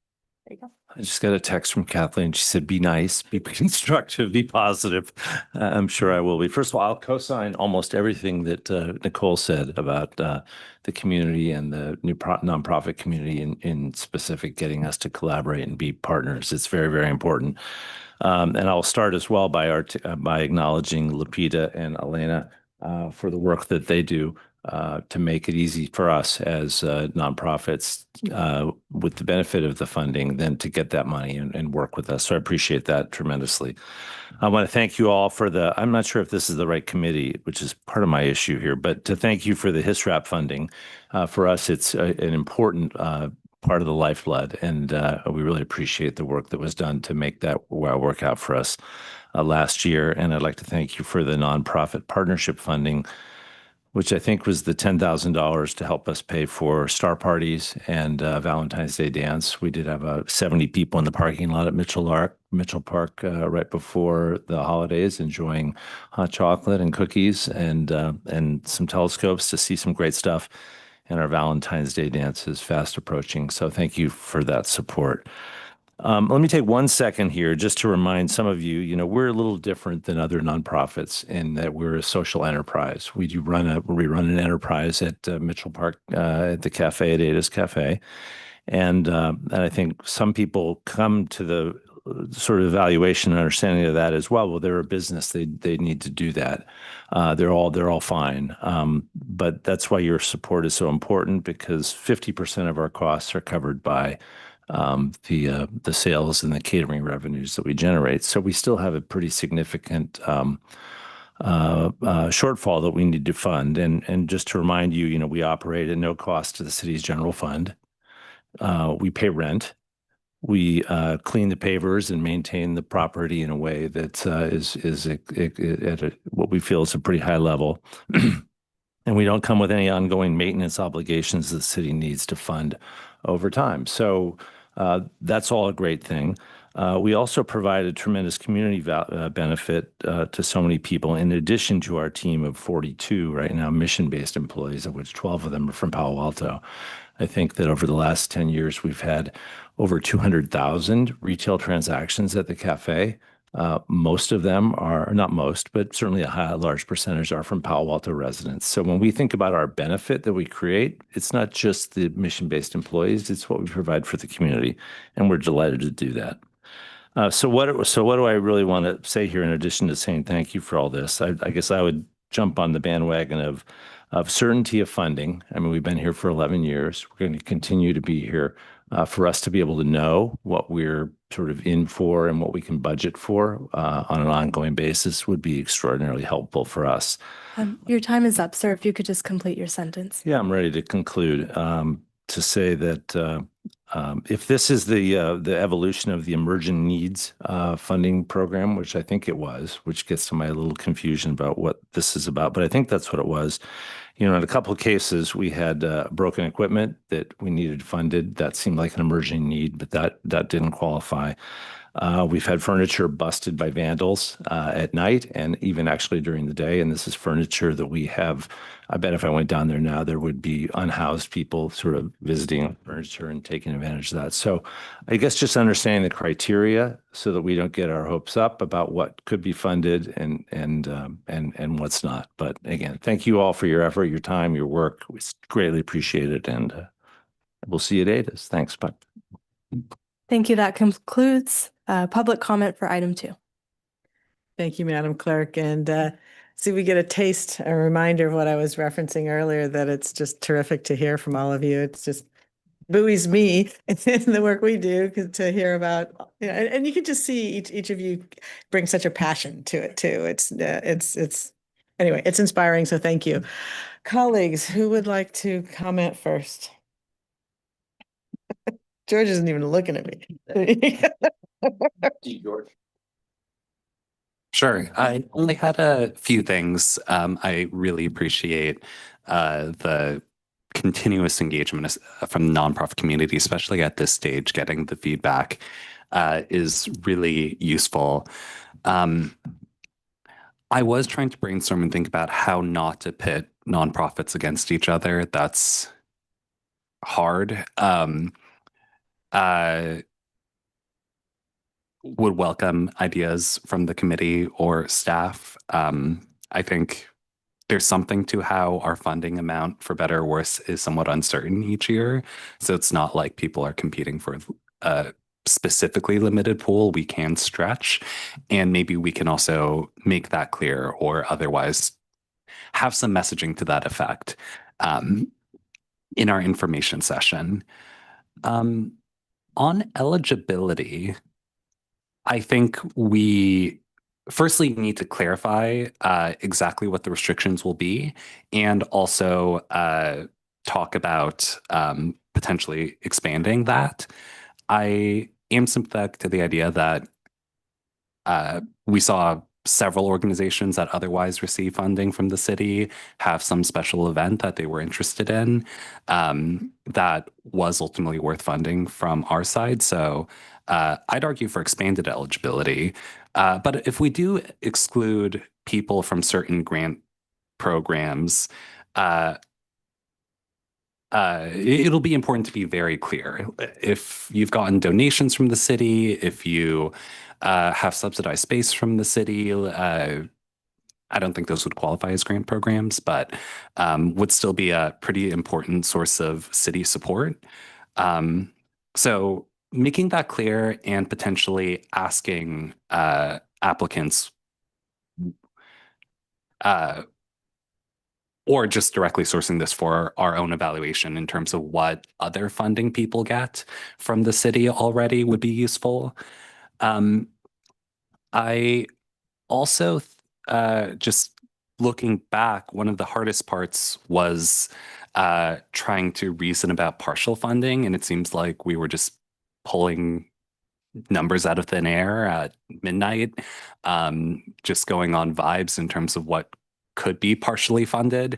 there you go. I just got a text from Kathleen. She said, be nice, be constructive, be positive. I'm sure I will be. First of all, I'll co-sign almost everything that Nicole said about the community and the new nonprofit community in specific, getting us to collaborate and be partners. It's very, very important. And I'll start as well by acknowledging Lupita and Elena for the work that they do to make it easy for us as nonprofits with the benefit of the funding, then to get that money and work with us. So I appreciate that tremendously. I want to thank you all for I'm not sure if this is the right committee, which is part of my issue here, but to thank you for the HISRAP funding. For us, it's an important part of the lifeblood, and we really appreciate the work that was done to make that work out for us last year. And I'd like to thank you for the nonprofit partnership funding, which I think was the $10,000 to help us pay for star parties and Valentine's Day dance. We did have 70 people in the parking lot at Mitchell Park right before the holidays, enjoying hot chocolate and cookies and some telescopes to see some great stuff. And our Valentine's Day dance is fast approaching. So thank you for that support. Let me take 1 second here just to remind some of you, we're a little different than other nonprofits in that we're a social enterprise. We run an enterprise at Mitchell Park at the cafe at Ada's Cafe. And I think some people come to the sort of evaluation and understanding of that as well. Well, they're a business; they need to do that. They're all fine, but that's why your support is so important, because 50% of our costs are covered by the sales and the catering revenues that we generate. So we still have a pretty significant shortfall that we need to fund. And just to remind you, we operate at no cost to the city's general fund. We pay rent. We clean the pavers and maintain the property in a way that is at what we feel is a pretty high level. And we don't come with any ongoing maintenance obligations the city needs to fund over time. So that's all a great thing. We also provide a tremendous community benefit to so many people, in addition to our team of 42 right now mission-based employees, of which 12 of them are from Palo Alto. I think that over the last 10 years, we've had over 200,000 retail transactions at the cafe. Most of them are, not most, but certainly a large percentage are from Palo Alto residents. So when we think about our benefit that we create, it's not just the mission-based employees, it's what we provide for the community, and we're delighted to do that. So what do I really want to say here in addition to saying thank you for all this? I guess I would jump on the bandwagon of certainty of funding. I mean, we've been here for 11 years. We're going to continue to be here. For us to be able to know what we're sort of in for and what we can budget for on an ongoing basis would be extraordinarily helpful for us. Your time is up, sir. If you could just complete your sentence. Yeah, I'm ready to conclude. To say that if this is the evolution of the emergent needs funding program, which I think it was, which gets to my little confusion about what this is about, but I think that's what it was. In a couple of cases, we had broken equipment that we needed funded. That seemed like an emerging need, but that didn't qualify. We've had furniture busted by vandals at night and even actually during the day. And this is furniture that we have. I bet if I went down there now, there would be unhoused people sort of visiting furniture and taking advantage of that. So I guess just understanding the criteria so that we don't get our hopes up about what could be funded and what's not. But again, thank you all for your effort, your time, your work. We greatly appreciate it. And we'll see you at ADA's. Thanks. Bye. Thank you. That concludes public comment for item 2. Thank you, Madam Clerk. And see, we get a reminder of what I was referencing earlier, that it's just terrific to hear from all of you. It's just buoys me in the work we do to hear about, and you can just see each of you bring such a passion to it too. Anyway, it's inspiring. So thank you. Colleagues, who would like to comment first? George isn't even looking at me. George. Sure. I only had a few things. I really appreciate the continuous engagement from the nonprofit community, especially at this stage. Getting the feedback is really useful. I was trying to brainstorm and think about how not to pit nonprofits against each other. That's hard. Would welcome ideas from the committee or staff. I think there's something to how our funding amount, for better or worse, is somewhat uncertain each year. So it's not like people are competing for a specifically limited pool. We can stretch, and maybe we can also make that clear or otherwise have some messaging to that effect in our information session. On eligibility, I think we firstly need to clarify exactly what the restrictions will be, and also talk about potentially expanding that. I am sympathetic to the idea that we saw several organizations that otherwise receive funding from the city have some special event that they were interested in that was ultimately worth funding from our side. So I'd argue for expanded eligibility. But if we do exclude people from certain grant programs, it'll be important to be very clear. If you've gotten donations from the city, if you have subsidized space from the city, I don't think those would qualify as grant programs, but would still be a pretty important source of city support. So making that clear and potentially asking applicants or just directly sourcing this for our own evaluation in terms of what other funding people get from the city already would be useful. I also, just looking back, one of the hardest parts was trying to reason about partial funding, and it seems like we were just pulling numbers out of thin air at midnight, just going on vibes in terms of what could be partially funded.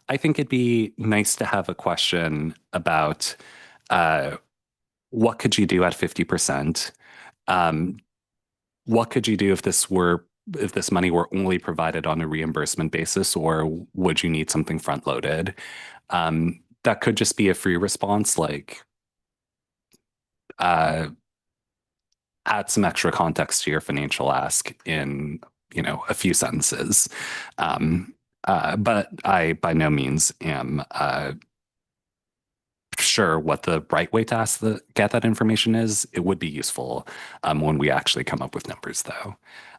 I think it'd be nice to have a question about what could you do at 50%? What could you do if this money were only provided on a reimbursement basis, or would you need something front loaded? That could just be a free response, like add some extra context to your financial ask in, a few sentences. But I by no means am sure what the right way to get that information is. It would be useful when we actually come up with numbers, though.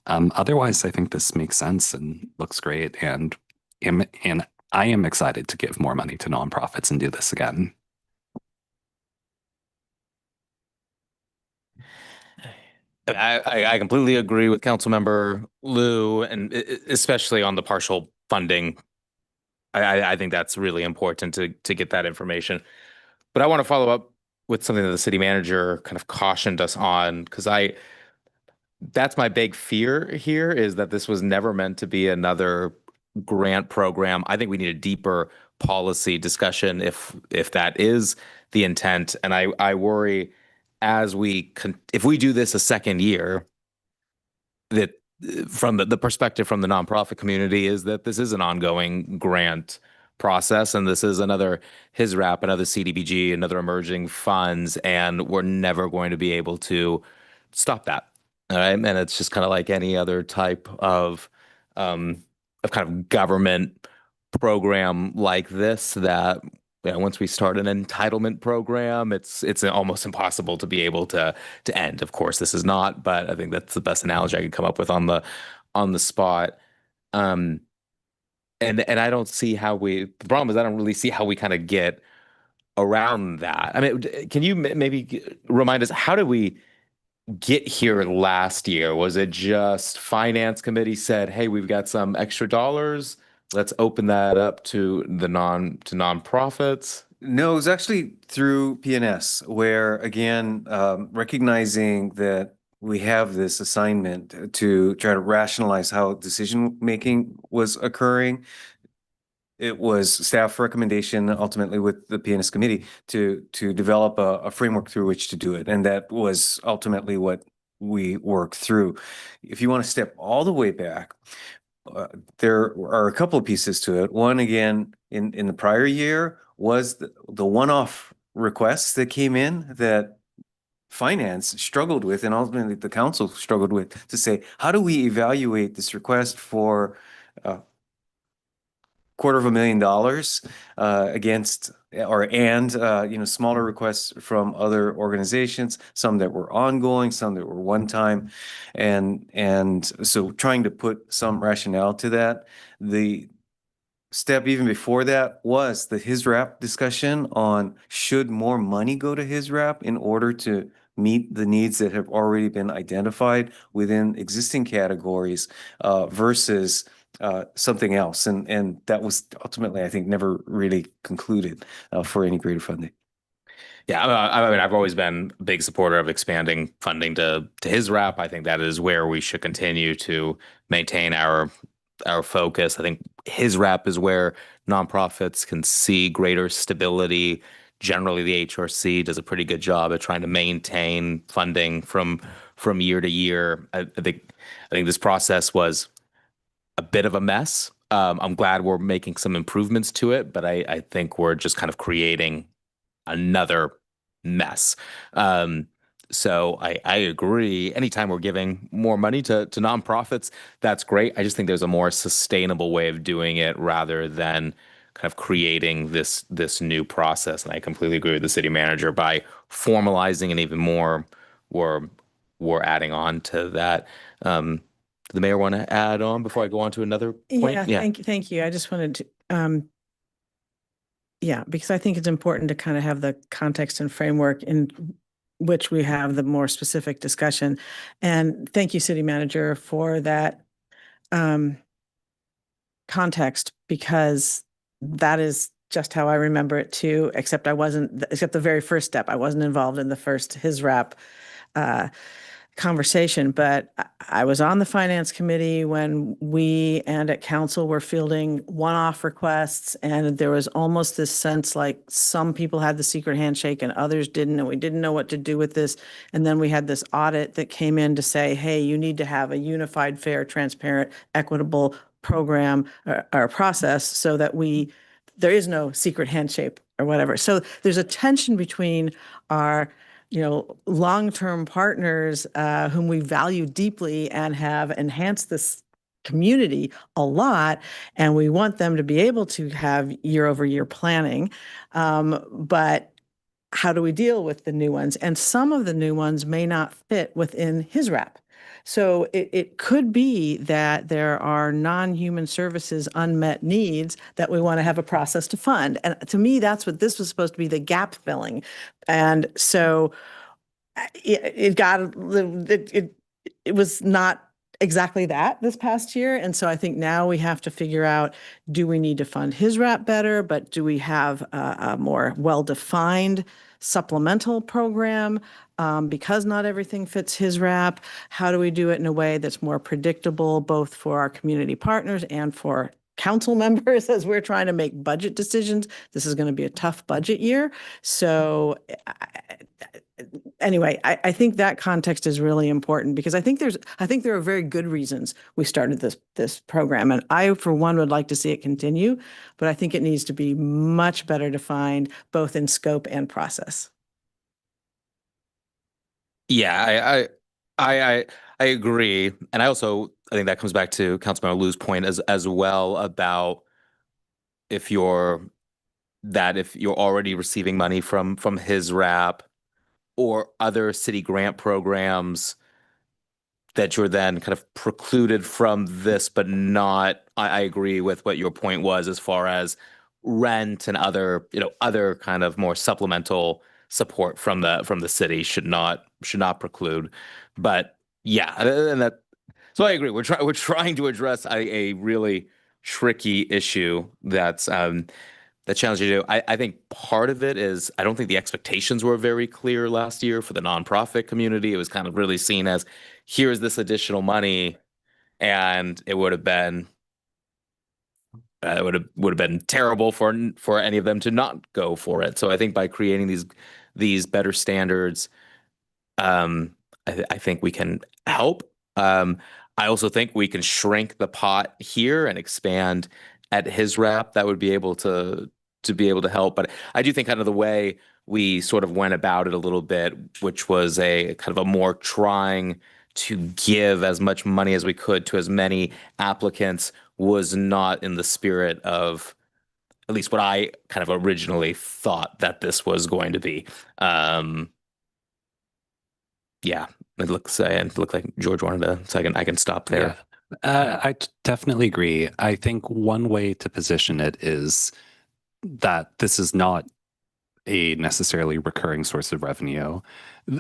Otherwise, I think this makes sense and looks great, and I am excited to give more money to nonprofits and do this again. I completely agree with Councilmember Liu, and especially on the partial funding. I think that's really important to get that information. But I want to follow up with something that the city manager kind of cautioned us on, because that's my big fear here, is that this was never meant to be another grant program. I think we need a deeper policy discussion if that is the intent. And I worry if we do this a second year, that from the perspective from the nonprofit community is that this is an ongoing grant process, and this is another HISRAP, another CDBG, another emerging funds, and we're never going to be able to stop that. All right. And it's just kind of like any other type of kind of government program like this, that once we start an entitlement program, it's almost impossible to be able to end. Of course, this is not, but I think that's the best analogy I could come up with on the spot. And I don't see how the problem is I don't really see how we kind of get around that. I mean, can you maybe remind us, how did we get here last year? Was it just finance committee said, hey, we've got some extra dollars, let's open that up to nonprofits? No, it was actually through PNS, where again, recognizing that we have this assignment to try to rationalize how decision-making was occurring. It was staff recommendation, ultimately with the PNS committee, to develop a framework through which to do it. And that was ultimately what we worked through. If you want to step all the way back, there are a couple of pieces to it. One, again, in the prior year was the one-off requests that came in that finance struggled with, and ultimately the council struggled with, to say, how do we evaluate this request for $250,000 against smaller requests from other organizations, some that were ongoing, some that were one time, and so trying to put some rationale to that. The step even before that was the HISRAP discussion on should more money go to HISRAP in order to meet the needs that have already been identified within existing categories versus something else. And that was ultimately, I think, never really concluded for any greater funding. Yeah, I mean, I've always been a big supporter of expanding funding to his wrap. I think that is where we should continue to maintain our focus. I think his wrap is where nonprofits can see greater stability. Generally, the HRC does a pretty good job at trying to maintain funding from year to year. I think this process was a bit of a mess. I'm glad we're making some improvements to it, but I think we're just kind of creating another mess. Um, so I agree. Anytime we're giving more money to nonprofits, that's great. I just think there's a more sustainable way of doing it rather than kind of creating this new process. And I completely agree with the city manager by formalizing and even more, we're adding on to that. Does the mayor want to add on before I go on to another point? Yeah, thank you. I just wanted to, yeah, because I think it's important to kind of have the context and framework in which we have the more specific discussion. And thank you, city manager, for that context, because that is just how I remember it too, except the very first step. I wasn't involved in the first his wrap conversation, but I was on the finance committee when we and at council were fielding one-off requests, and there was almost this sense like some people had the secret handshake and others didn't, and we didn't know what to do with this. And then we had this audit that came in to say, hey, you need to have a unified, fair, transparent, equitable program or process so that there is no secret handshake or whatever. So there's a tension between our long-term partners whom we value deeply and have enhanced this community a lot, and we want them to be able to have year-over-year planning. But how do we deal with the new ones? And some of the new ones may not fit within his wrap. So it could be that there are non-human services unmet needs that we want to have a process to fund. And to me, that's what this was supposed to be, the gap filling. And so it was not exactly that this past year. And so I think now we have to figure out, do we need to fund his wrap better, but do we have a more well-defined supplemental program because not everything fits his wrap? How do we do it in a way that's more predictable, both for our community partners and for council members as we're trying to make budget decisions? This is going to be a tough budget year. So anyway, I think that context is really important, because I think there are very good reasons we started this program, and I for one would like to see it continue, but I think it needs to be much better defined both in scope and process. Yeah, I agree, and I think that comes back to Councilmember Liu's point as well about if you're already receiving money from his wrap or other city grant programs, that you're then kind of precluded from this, but not. I agree with what your point was as far as rent and other kind of more supplemental support from the city should not preclude. But yeah, and that. So I agree. We're trying to address a really tricky issue that's challenging to do. I think part of it is I don't think the expectations were very clear last year for the nonprofit community. It was kind of really seen as, here's this additional money, and it would have been terrible for any of them to not go for it. So I think by creating these better standards, I think we can help. I also think we can shrink the pot here and expand at his wrap. That would be able to be able to help. But I do think kind of the way we sort of went about it a little bit, which was a kind of a more trying to give as much money as we could to as many applicants, was not in the spirit of at least what I kind of originally thought that this was going to be. Yeah, it looks like George wanted to, so I can stop there. Yeah. I definitely agree. I think one way to position it is that this is not a necessarily recurring source of revenue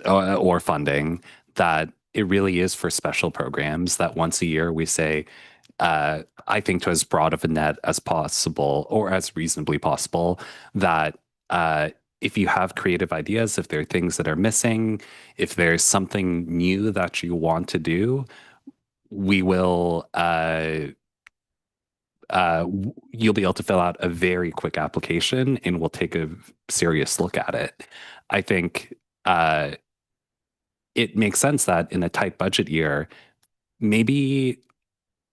or funding, that it really is for special programs that once a year we say, I think to as broad of a net as possible or as reasonably possible, that if you have creative ideas, if there are things that are missing, if there's something new that you want to do, we will you'll be able to fill out a very quick application and we'll take a serious look at it. I think it makes sense that in a tight budget year, maybe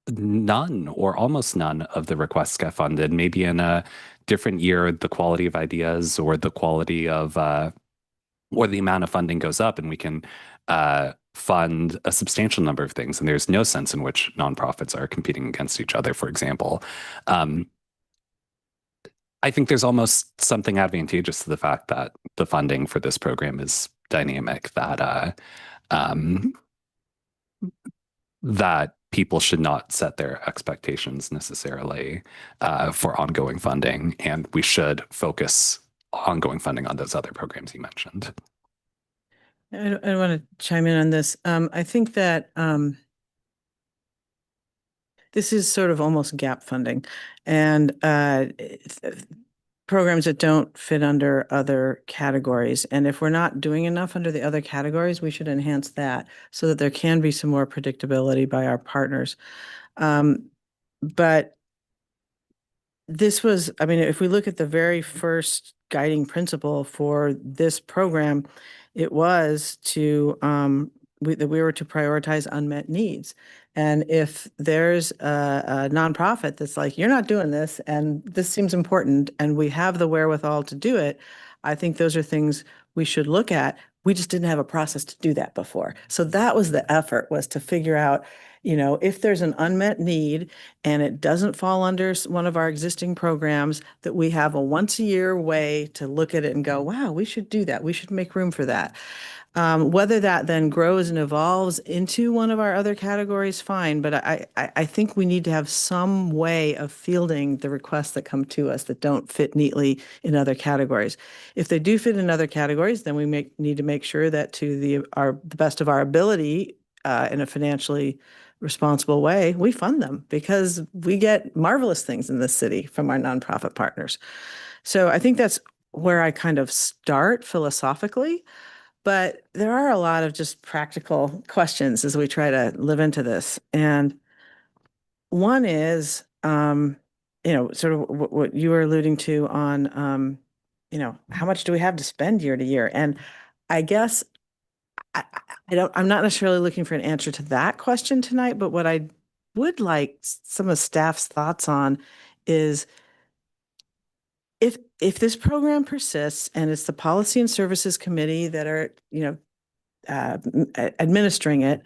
none or almost none of the requests get funded. Maybe in a different year, the quality of ideas or the quality of or the amount of funding goes up and we can fund a substantial number of things. And there's no sense in which nonprofits are competing against each other, for example. I think there's almost something advantageous to the fact that the funding for this program is dynamic, that that people should not set their expectations necessarily for ongoing funding, and we should focus ongoing funding on those other programs you mentioned. I want to chime in on this. I think that this is sort of almost gap funding, and programs that don't fit under other categories. And if we're not doing enough under the other categories, we should enhance that so that there can be some more predictability by our partners. But this was, I mean, if we look at the very first guiding principle for this program, it was to that we were to prioritize unmet needs. And if there's a nonprofit that's like, you're not doing this, and this seems important, and we have the wherewithal to do it, I think those are things we should look at. We just didn't have a process to do that before. So that was the effort, was to figure out, you know, if there's an unmet need and it doesn't fall under one of our existing programs, that we have a once a year way to look at it and go, wow, we should do that. We should make room for that. Whether that then grows and evolves into one of our other categories, fine. But I think we need to have some way of fielding the requests that come to us that don't fit neatly in other categories. If they do fit in other categories, then we need to make sure that to the best of our ability, in a financially responsible way, we fund them, because we get marvelous things in this city from our nonprofit partners. So I think that's where I kind of start philosophically. But there are a lot of just practical questions as we try to live into this. And one is, sort of what you were alluding to on, how much do we have to spend year to year? And I guess I'm not necessarily looking for an answer to that question tonight, but what I would like some of staff's thoughts on is, if this program persists and it's the Policy and Services Committee that are, administering it,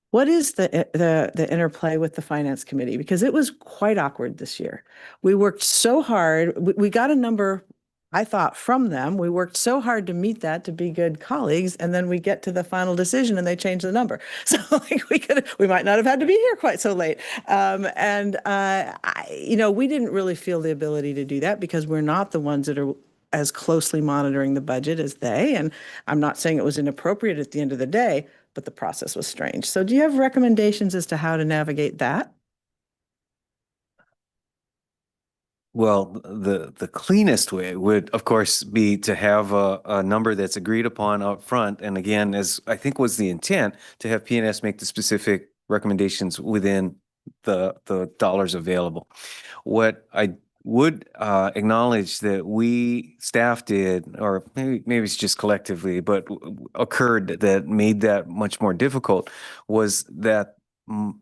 what is the interplay with the Finance Committee? Because it was quite awkward this year. We worked so hard. We got a number, I thought, from them. We worked so hard to meet that, to be good colleagues, and then we get to the final decision and they change the number. So like we might not have had to be here quite so late. We didn't really feel the ability to do that because we're not the ones that are as closely monitoring the budget as they. And I'm not saying it was inappropriate at the end of the day, but the process was strange. So do you have recommendations as to how to navigate that? Well, the cleanest way would, of course, be to have a number that's agreed upon up front. And again, as I think was the intent, to have PNS make the specific recommendations within the dollars available. What I would acknowledge that we staff did, or maybe it's just collectively, but occurred that made that much more difficult, was that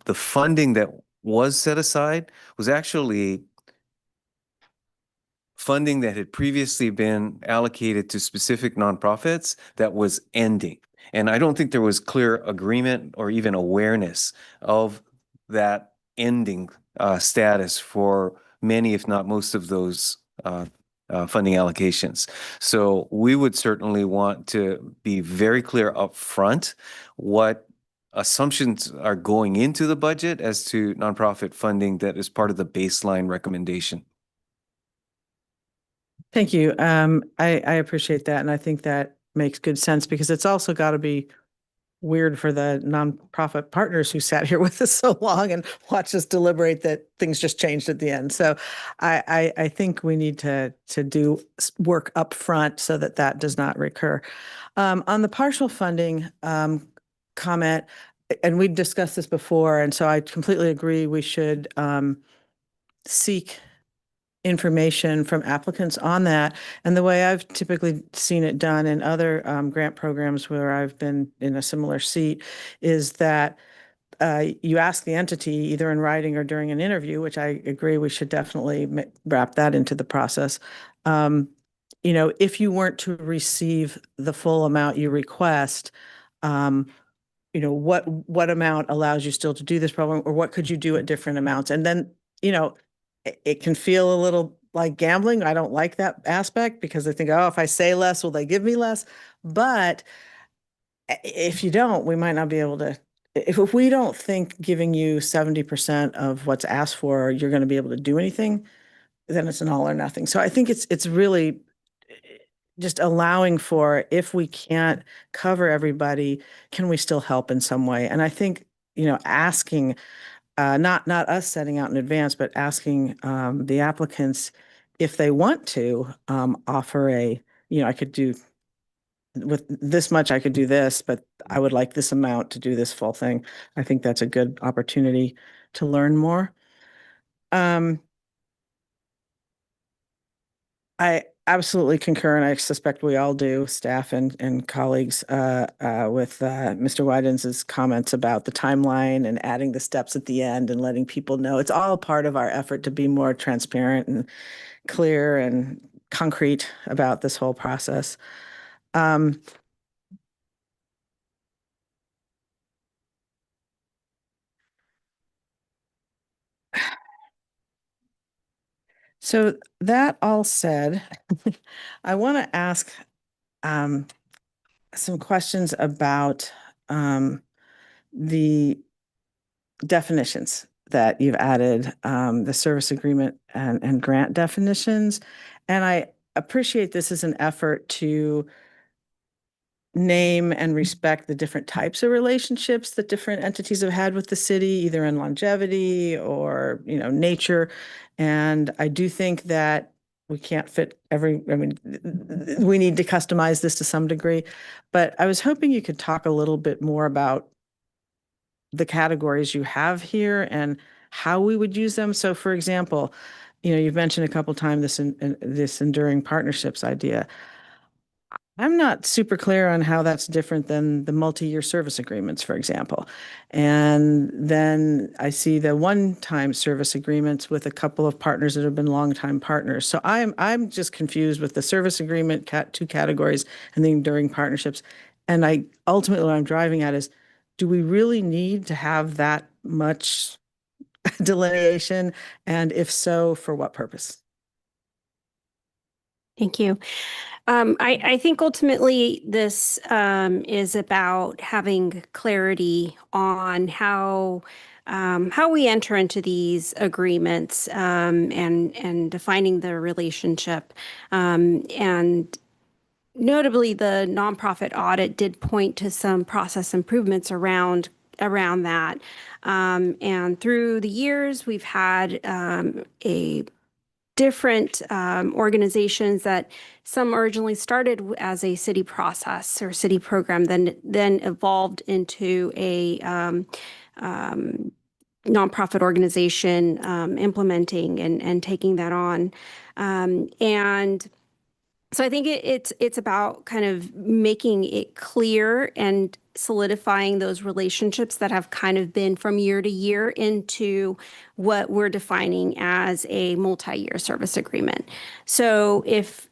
the funding that was set aside was actually funding that had previously been allocated to specific nonprofits that was ending. And I don't think there was clear agreement or even awareness of that ending status for many, if not most of those funding allocations. So we would certainly want to be very clear up front what assumptions are going into the budget as to nonprofit funding that is part of the baseline recommendation. Thank you. I appreciate that. And I think that makes good sense, because it's also got to be weird for the nonprofit partners who sat here with us so long and watched us deliberate that things just changed at the end. So I think we need to do work up front so that that does not recur. On the partial funding comment, and we discussed this before, and so I completely agree we should seek information from applicants on that. And the way I've typically seen it done in other grant programs where I've been in a similar seat is that you ask the entity either in writing or during an interview, which I agree we should definitely wrap that into the process. You know, if you weren't to receive the full amount you request, you know, what amount allows you still to do this program, or what could you do at different amounts? And then, you know, it can feel a little like gambling. I don't like that aspect because I think, oh, if I say less, will they give me less? But if you don't, we might not be able to. If we don't think giving you 70% of what's asked for, you're going to be able to do anything, then it's an all or nothing. So I think it's really just allowing for, if we can't cover everybody, can we still help in some way? And I think, you know, asking, not us setting out in advance, but asking the applicants if they want to offer a, you know, I could do with this much, I could do this, but I would like this amount to do this full thing. I think that's a good opportunity to learn more. I absolutely concur, and I suspect we all do, staff and colleagues, with Mr. Wyden's comments about the timeline and adding the steps at the end and letting people know. It's all part of our effort to be more transparent and clear and concrete about this whole process. So that all said, I want to ask some questions about the definitions that you've added, the service agreement and grant definitions. And I appreciate this as an effort to name and respect the different types of relationships that different entities have had with the city, either in longevity or, you know, nature. And I do think that we can't fit every, I mean, we need to customize this to some degree. But I was hoping you could talk a little bit more about the categories you have here and how we would use them. So for example, you know, you've mentioned a couple times this enduring partnerships idea. I'm not super clear on how that's different than the multi-year service agreements, for example. And then I see the one-time service agreements with a couple of partners that have been longtime partners. So I'm just confused with the service agreement two categories and the enduring partnerships. And I ultimately what I'm driving at is, do we really need to have that much delineation? And if so, for what purpose? Thank you. I think ultimately this is about having clarity on how we enter into these agreements and defining the relationship. And notably, the nonprofit audit did point to some process improvements around that. And through the years, we've had a different organizations that some originally started as a city process or city program, then evolved into a nonprofit organization implementing and taking that on. And so I think it's about kind of making it clear and solidifying those relationships that have kind of been from year to year into what we're defining as a multi-year service agreement. So if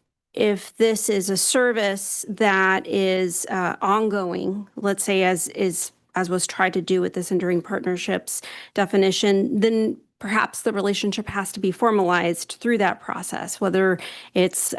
this is a service that is ongoing, let's say as was tried to do with this enduring partnerships definition, then perhaps the relationship has to be formalized through that process, whether it's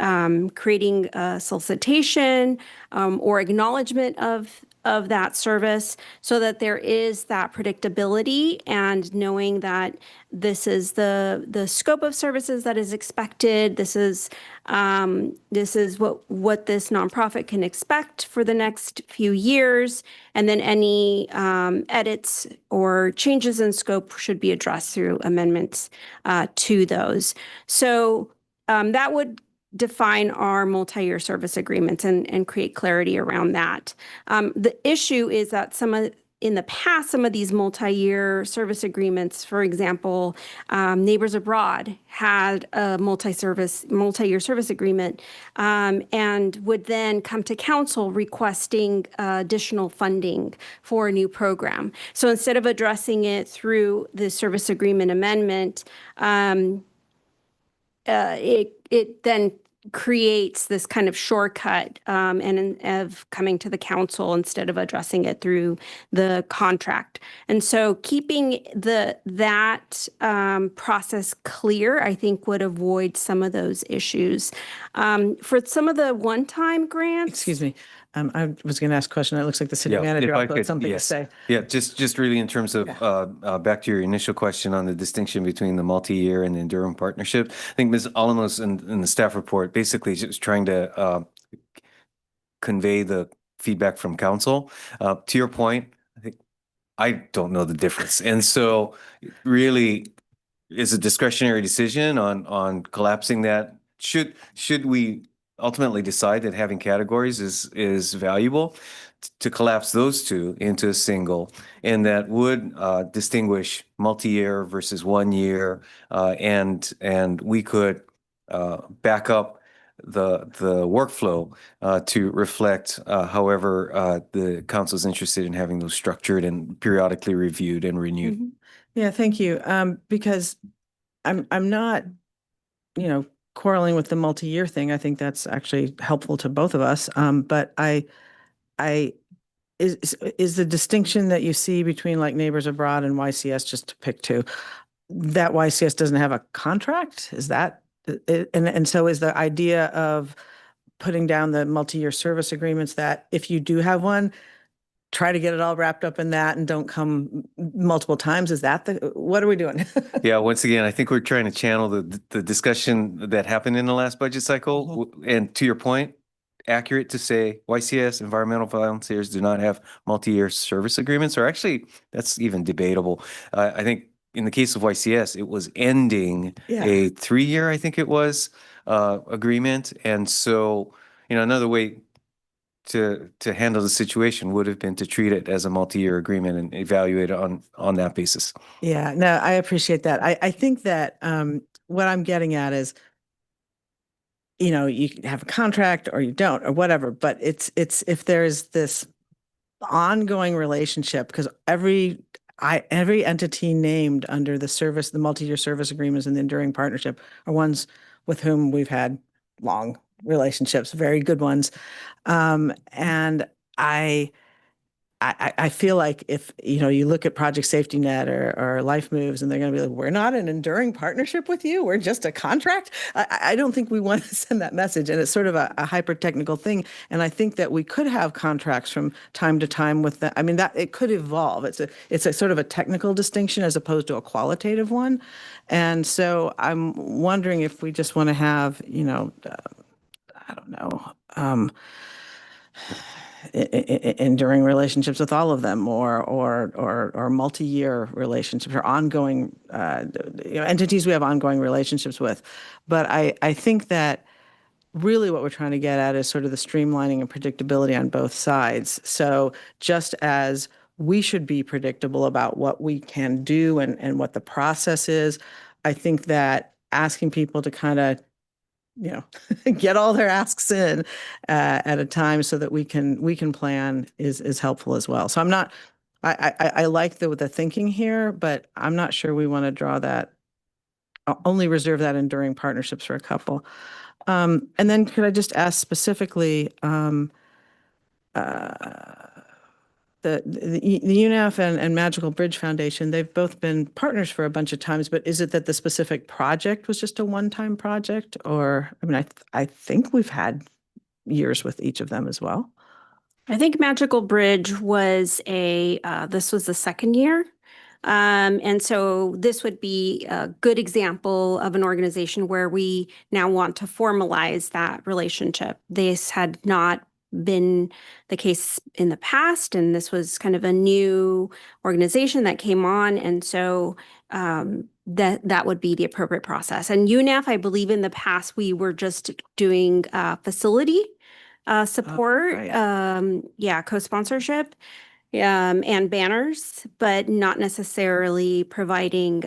creating a solicitation or acknowledgement of of that service so that there is that predictability and knowing that this is the scope of services that is expected. This is what this nonprofit can expect for the next few years. And then any edits or changes in scope should be addressed through amendments to those. So that would define our multi-year service agreements and create clarity around that. The issue is that in the past, some of these multi-year service agreements, for example, Neighbors Abroad had a multi-year service agreement and would then come to council requesting additional funding for a new program. So instead of addressing it through the service agreement amendment, it then creates this kind of shortcut of coming to the council instead of addressing it through the contract. And so keeping that process clear, I think, would avoid some of those issues. For some of the one-time grants. Excuse me. I was going to ask a question. It looks like the city manager also had something to say. Yeah, just really in terms of back to your initial question on the distinction between the multi-year and the enduring partnership. I think Ms. Alamos in the staff report basically just trying to convey the feedback from council. To your point, I think I don't know the difference, and so really is a discretionary decision on collapsing that. Should we ultimately decide that having categories is valuable, to collapse those two into a single, and that would distinguish multi-year versus 1 year, and we could back up the workflow to reflect however the council is interested in having those structured and periodically reviewed and renewed. Mm-hmm. Yeah, thank you. Because I'm not, quarreling with the multi-year thing. I think that's actually helpful to both of us. But is the distinction that you see between like Neighbors Abroad and YCS, just to pick two, that YCS doesn't have a contract? Is that and so is the idea of putting down the multi-year service agreements that if you do have one, try to get it all wrapped up in that and don't come multiple times? Is that what are we doing? Yeah, once again, I think we're trying to channel the discussion that happened in the last budget cycle. And to your point, accurate to say YCS, environmental volunteers, do not have multi-year service agreements, or actually that's even debatable. I think in the case of YCS, it was ending a 3-year, I think it was, agreement. And so, another way to handle the situation would have been to treat it as a multi-year agreement and evaluate it on that basis. Yeah, no, I appreciate that. I think that what I'm getting at is, you can have a contract or you don't or whatever, but it's if there's this ongoing relationship, because every entity named under the multi-year service agreements and the enduring partnership are ones with whom we've had long relationships, very good ones. And I feel like if, you look at Project Safety Net or Life Moves and they're going to be like, we're not an enduring partnership with you, we're just a contract. I don't think we want to send that message. And it's sort of a hyper technical thing. And I think that we could have contracts from time to time with that. I mean, that it could evolve. It's a sort of a technical distinction as opposed to a qualitative one. And so I'm wondering if we just want to have, I don't know, enduring relationships with all of them, or multi-year relationships, or ongoing entities we have ongoing relationships with. But I think that really what we're trying to get at is sort of the streamlining and predictability on both sides. So just as we should be predictable about what we can do and what the process is, I think that asking people to kind of get all their asks in at a time so that we can plan is helpful as well. So I like the thinking here, but I'm not sure we want to draw that, only reserve that enduring partnerships for a couple. And then could I just ask specifically, the UNAF and Magical Bridge Foundation, they've both been partners for a bunch of times, but is it that the specific project was just a one-time project? Or, I mean, I think we've had years with each of them as well. I think Magical Bridge was this was the second year. And so this would be a good example of an organization where we now want to formalize that relationship. This had not been the case in the past, and this was kind of a new organization that came on. And so that would be the appropriate process. And UNAF, I believe in the past, we were just doing facility support, right. co-sponsorship, and banners, but not necessarily providing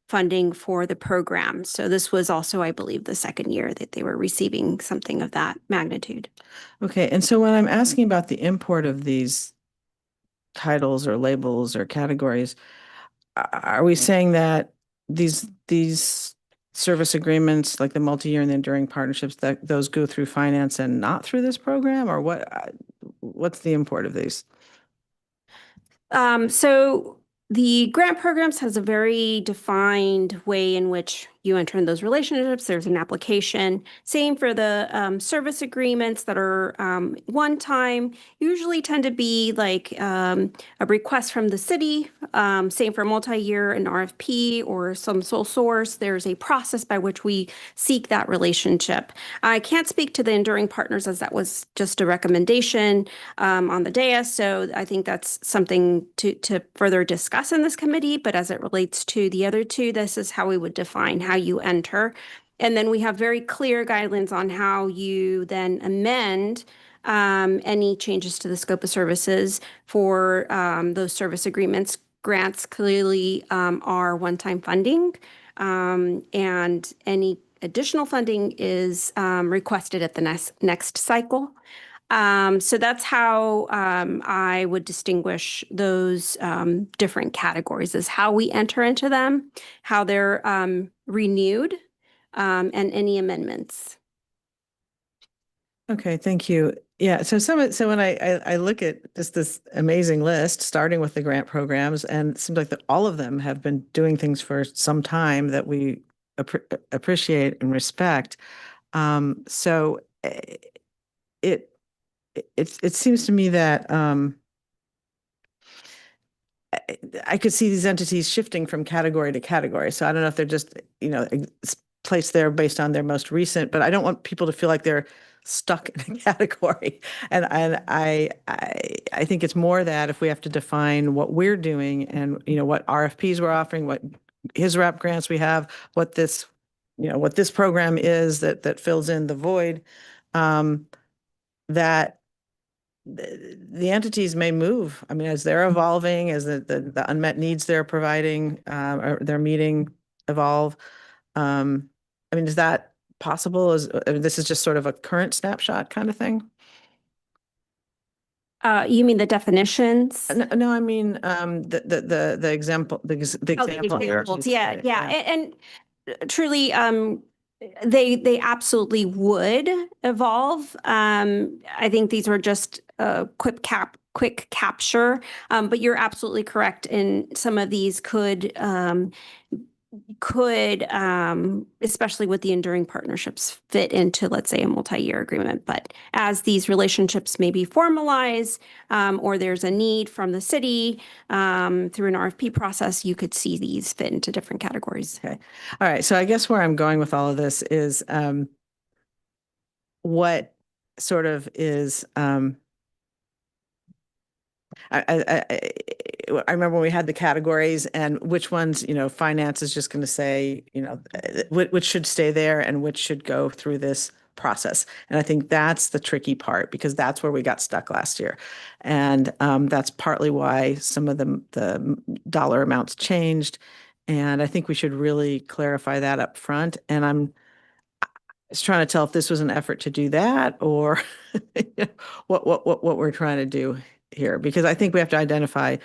funding for the program. So this was also, I believe, the second year that they were receiving something of that magnitude. Okay, and so when I'm asking about the import of these titles or labels or categories, are we saying that these service agreements, like the multi-year and the enduring partnerships, that those go through finance and not through this program, or what's the import of these? So the grant programs has a very defined way in which you enter in those relationships. There's an application. Same for the service agreements that are one time, usually tend to be like a request from the city. Same for multi-year, an RFP or some sole source. There's a process by which we seek that relationship. I can't speak to the enduring partners as that was just a recommendation on the dais. So I think that's something to further discuss in this committee. But as it relates to the other two, this is how we would define how you enter. And then we have very clear guidelines on how you then amend any changes to the scope of services for those service agreements. Grants clearly are one-time funding, and any additional funding is requested at the next cycle. So that's how I would distinguish those different categories, is how we enter into them, how they're renewed, and any amendments. Okay, thank you. Yeah, so so when I look at just this amazing list, starting with the grant programs, and it seems like that all of them have been doing things for some time that we appreciate and respect. So it it seems to me that I could see these entities shifting from category to category. So I don't know if they're just, placed there based on their most recent, but I don't want people to feel like they're stuck in a category. And I think it's more that if we have to define what we're doing and, what RFPs we're offering, what HISRAP grants we have, what this program is that fills in the void, that the entities may move. I mean, as they're evolving, as the unmet needs they're providing, or they're meeting evolve. I mean, is that possible? This is just sort of a current snapshot kind of thing? You mean the definitions? No, I mean, the example, the Oh, the example here. examples. Yeah. And truly, they absolutely would evolve. I think these were just a quick capture, but you're absolutely correct. In some of these could, especially with the enduring partnerships, fit into, let's say, a multi-year agreement. But as these relationships maybe formalize, or there's a need from the city through an RFP process, you could see these fit into different categories. Okay. All right. So I guess where I'm going with all of this is what sort of is I remember when we had the categories and which ones, finance is just going to say, which should stay there and which should go through this process. And I think that's the tricky part, because that's where we got stuck last year. And that's partly why some of the dollar amounts changed. And I think we should really clarify that up front. And I'm just trying to tell if this was an effort to do that or what we're trying to do here, because I think we have to identify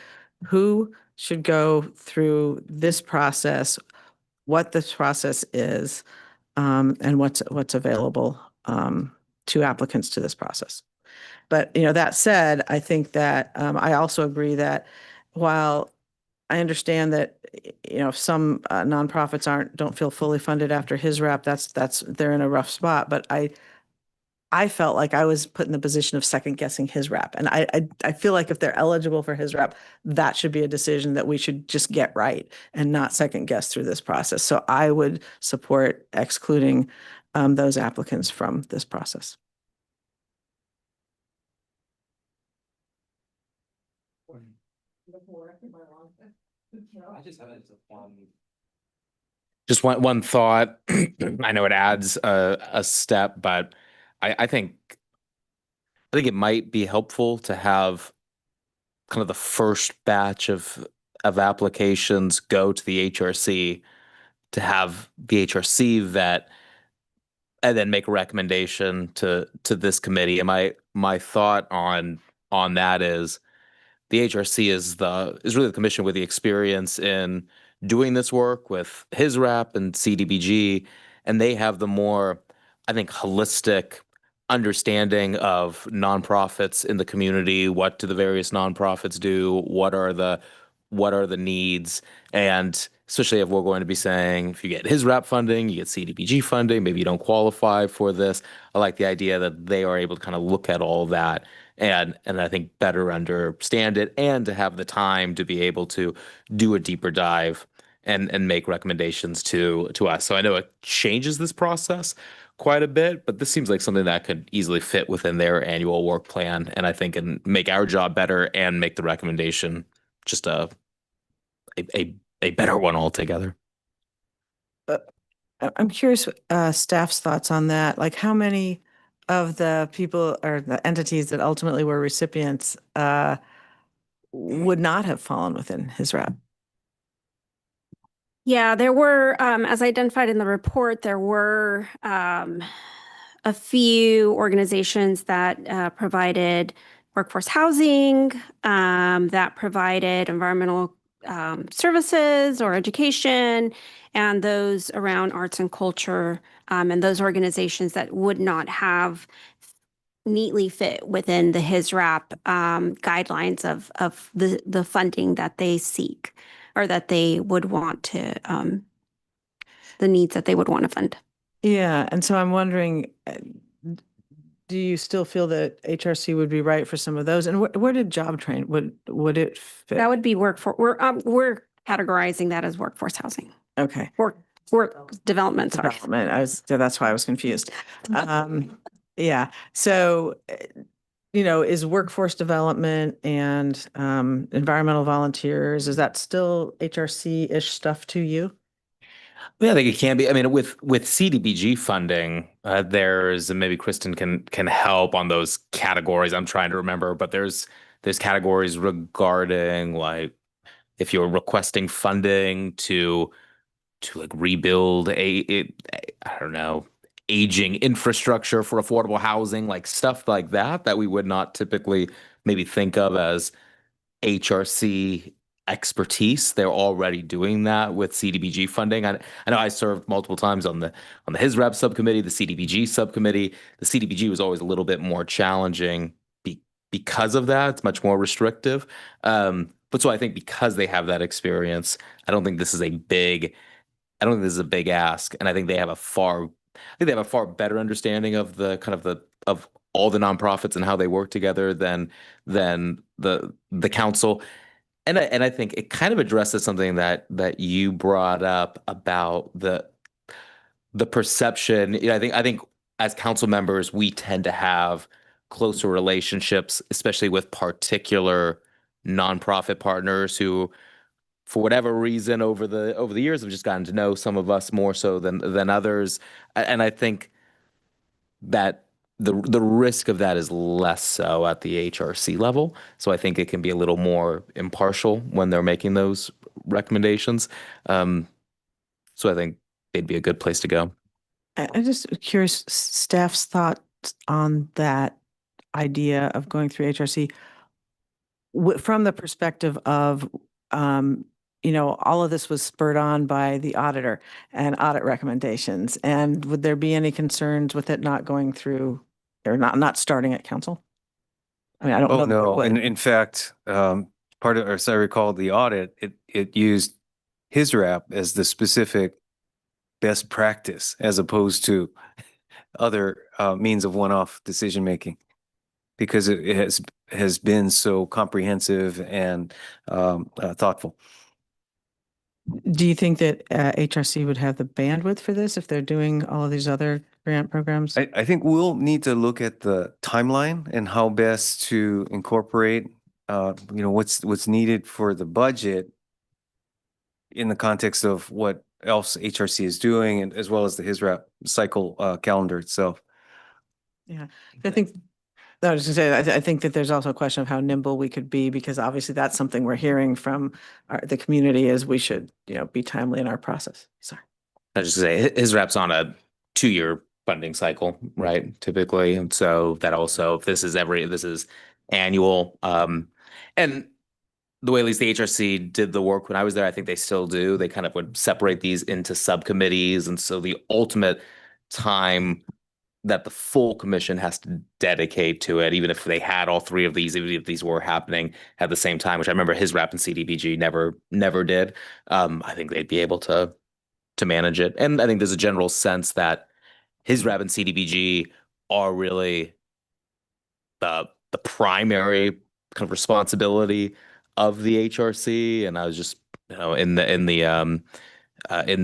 who should go through this process, what this process is, and what's available to applicants to this process. But that said, I think that I also agree that while I understand that if some nonprofits don't feel fully funded after HISRAP, that's they're in a rough spot. But I felt like I was put in the position of second guessing his rep. And I feel like if they're eligible for his rep, that should be a decision that we should just get right and not second guess through this process. So I would support excluding those applicants from this process. Just one thought. I know it adds a step, but I think it might be helpful to have kind of the first batch of applications go to the HRC, to have the HRC vet and then make a recommendation to this committee. And my thought on that is the HRC is really the commission with the experience in doing this work with his rep and CDBG, and they have the more, I think, holistic understanding of nonprofits in the community. What do the various nonprofits do? What are the needs? And especially if we're going to be saying, if you get his rep funding, you get CDBG funding, maybe you don't qualify for this. I like the idea that they are able to kind of look at all of that and I think better understand it, and to have the time to be able to do a deeper dive and make recommendations to us. So I know it changes this process quite a bit, but this seems like something that could easily fit within their annual work plan, and I think can make our job better and make the recommendation just a better one altogether. I'm curious, staff's thoughts on that. Like, how many of the people or the entities that ultimately were recipients would not have fallen within his rep? Yeah, there were, as identified in the report, there were a few organizations that provided workforce housing, that provided environmental services or education, and those around arts and culture, and those organizations that would not have neatly fit within the HISRAP guidelines of the funding that they seek, or that they would want to, the needs that they would want to fund. Yeah, and so I'm wondering, do you still feel that HRC would be right for some of those? And where did job train, would it fit? That would be workforce. We're categorizing that as workforce housing. Okay. Work development. Sorry. Development. That's why I was confused. Yeah. So, is workforce development and environmental volunteers, is that still HRC-ish stuff to you? Yeah, I think it can be. I mean, with CDBG funding, there's, and maybe Kristen can help on those categories. I'm trying to remember, but there's categories regarding, like, if you're requesting funding to like rebuild I don't know, aging infrastructure for affordable housing, like stuff like that we would not typically maybe think of as HRC expertise. They're already doing that with CDBG funding. I know I served multiple times on the HISRAP subcommittee, the CDBG subcommittee. The CDBG was always a little bit more challenging because of that. It's much more restrictive. But so I think because they have that experience, I don't think this is a big ask, and I think they have a far better understanding of the kind of of all the nonprofits and how they work together than the council. And I think it kind of addresses something that you brought up about the perception. I think as council members, we tend to have closer relationships, especially with particular nonprofit partners who, for whatever reason, over the years have just gotten to know some of us more so than others. And I think that the risk of that is less so at the HRC level. So I think it can be a little more impartial when they're making those recommendations. So I think they'd be a good place to go. I'm just curious, staff's thoughts on that idea of going through HRC from the perspective of, all of this was spurred on by the auditor and audit recommendations. And would there be any concerns with it not going through or not starting at council? I mean, I don't know. No. In fact, part of, as I recall, the audit, it used HISRAP as the specific best practice as opposed to other means of one-off decision making, because it has been so comprehensive and thoughtful. Do you think that HRC would have the bandwidth for this if they're doing all of these other grant programs? I think we'll need to look at the timeline and how best to incorporate, what's needed for the budget in the context of what else HRC is doing, and as well as the HISRAP cycle calendar itself. Yeah, I think, I was gonna say, I think that there's also a question of how nimble we could be, because obviously that's something we're hearing from the community is we should, be timely in our process. Sorry. I was just say his rep's on a 2-year funding cycle, right? Typically. And so that also, if this is annual. And the way at least the HRC did the work when I was there, I think they still do. They kind of would separate these into subcommittees. And so the ultimate time that the full commission has to dedicate to it, even if they had all three of these, even if these were happening at the same time, which I remember his rep and CDBG never did. I think they'd be able to manage it. And I think there's a general sense that his rep and CDBG are really the primary kind of responsibility of the HRC. And I was just, in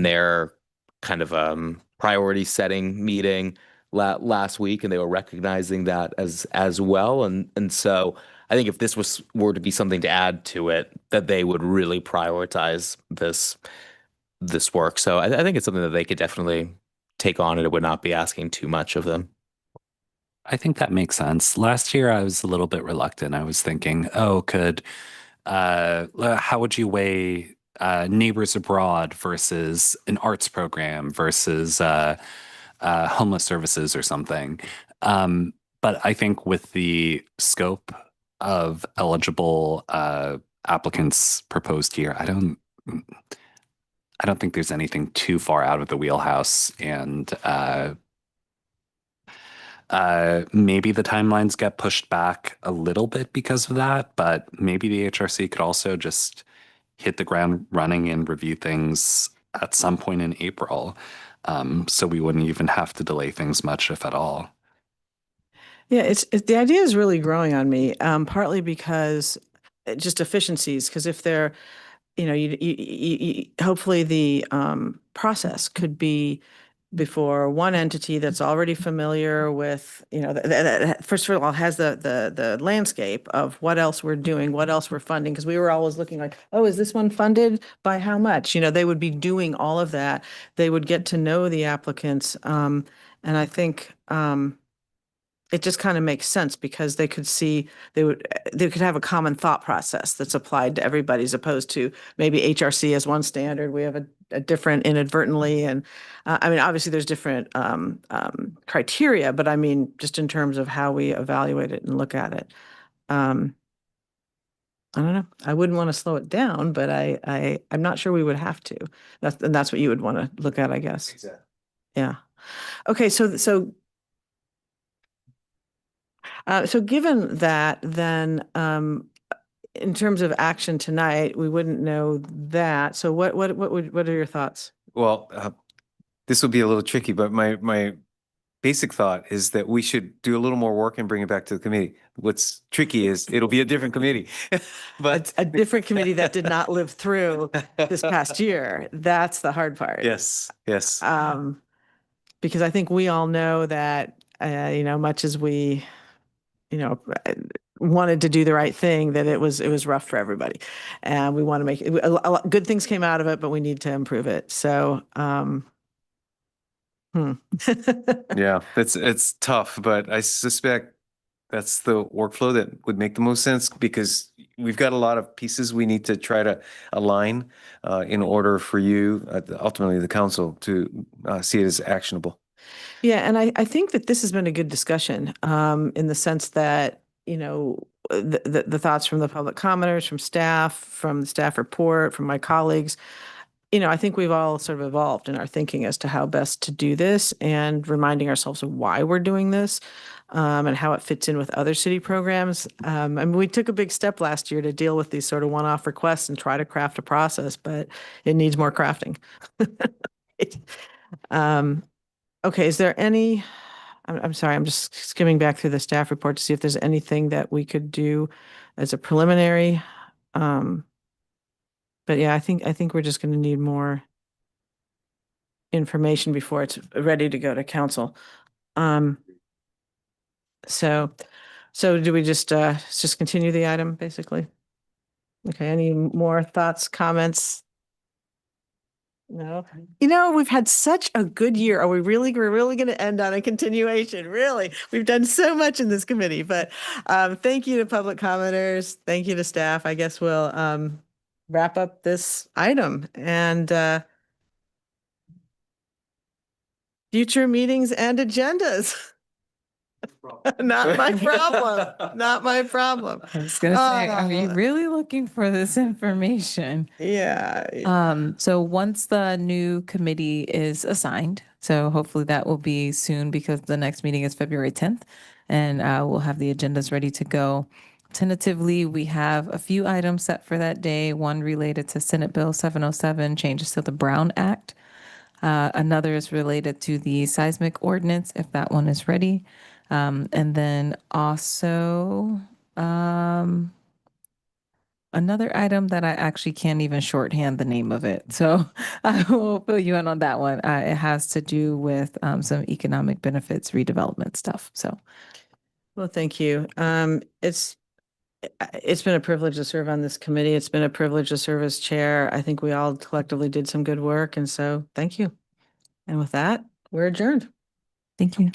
their kind of priority setting meeting last week, and they were recognizing that as well. And so I think if this were to be something to add to it, that they would really prioritize this work. So I think it's something that they could definitely take on, and it would not be asking too much of them. I think that makes sense. Last year, I was a little bit reluctant. I was thinking, how would you weigh Neighbors Abroad versus an arts program versus homeless services or something? But I think with the scope of eligible applicants proposed here, I don't think there's anything too far out of the wheelhouse, and maybe the timelines get pushed back a little bit because of that, but maybe the HRC could also just hit the ground running and review things at some point in April. So we wouldn't even have to delay things much, if at all. Yeah, it's the idea is really growing on me, partly because just efficiencies, because if they're, hopefully the process could be before one entity that's already familiar with, first of all, has the landscape of what else we're doing, what else we're funding, because we were always looking like, oh, is this one funded by how much? They would be doing all of that. They would get to know the applicants. And I think it just kind of makes sense, because they could see, they could have a common thought process that's applied to everybody, as opposed to maybe HRC has one standard, we have a different inadvertently. And I mean, obviously there's different criteria, but I mean, just in terms of how we evaluate it and look at it. I don't know. I wouldn't want to slow it down, but I'm not sure we would have to. And that's what you would want to look at, I guess. Exactly. Yeah. Okay. So given that, then in terms of action tonight, we wouldn't know that. So what are your thoughts? Well, this will be a little tricky, but my basic thought is that we should do a little more work and bring it back to the committee. What's tricky is it'll be a different committee, but a different committee that did not live through this past year. That's the hard part. Yes. Because I think we all know that, much as we, wanted to do the right thing, that it was rough for everybody. And we want to make it, a lot, good things came out of it, but we need to improve it. So, Yeah, it's tough, but I suspect that's the workflow that would make the most sense, because we've got a lot of pieces we need to try to align in order for you, ultimately the council, to see it as actionable. Yeah, and I think that this has been a good discussion in the sense that, the thoughts from the public commenters, from staff, from the staff report, from my colleagues, I think we've all sort of evolved in our thinking as to how best to do this, and reminding ourselves of why we're doing this, and how it fits in with other city programs. I mean, we took a big step last year to deal with these sort of one-off requests and try to craft a process, but it needs more crafting. Okay, is there any I'm sorry, I'm just skimming back through the staff report to see if there's anything that we could do as a preliminary. But yeah, I think we're just going to need more information before it's ready to go to council. So do we just continue the item basically? Okay, any more thoughts, comments? No. We've had such a good year. We're really going to end on a continuation. Really, we've done so much in this committee. But thank you to public commenters. Thank you to staff. I guess we'll wrap up this item and future meetings and agendas. Not my problem. Not my problem. I was gonna say, are you really looking for this information? Yeah. So once the new committee is assigned, so hopefully that will be soon because the next meeting is February 10th, and we'll have the agendas ready to go. Tentatively, we have a few items set for that day, one related to Senate Bill 707, changes to the Brown Act. Another is related to the seismic ordinance, if that one is ready. And then also another item that I actually can't even shorthand the name of it. So I will fill you in on that one. It has to do with some economic benefits redevelopment stuff. So, Well, thank you. It's been a privilege to serve on this committee. It's been a privilege to serve as chair. I think we all collectively did some good work. And so thank you. And with that, we're adjourned. thank you.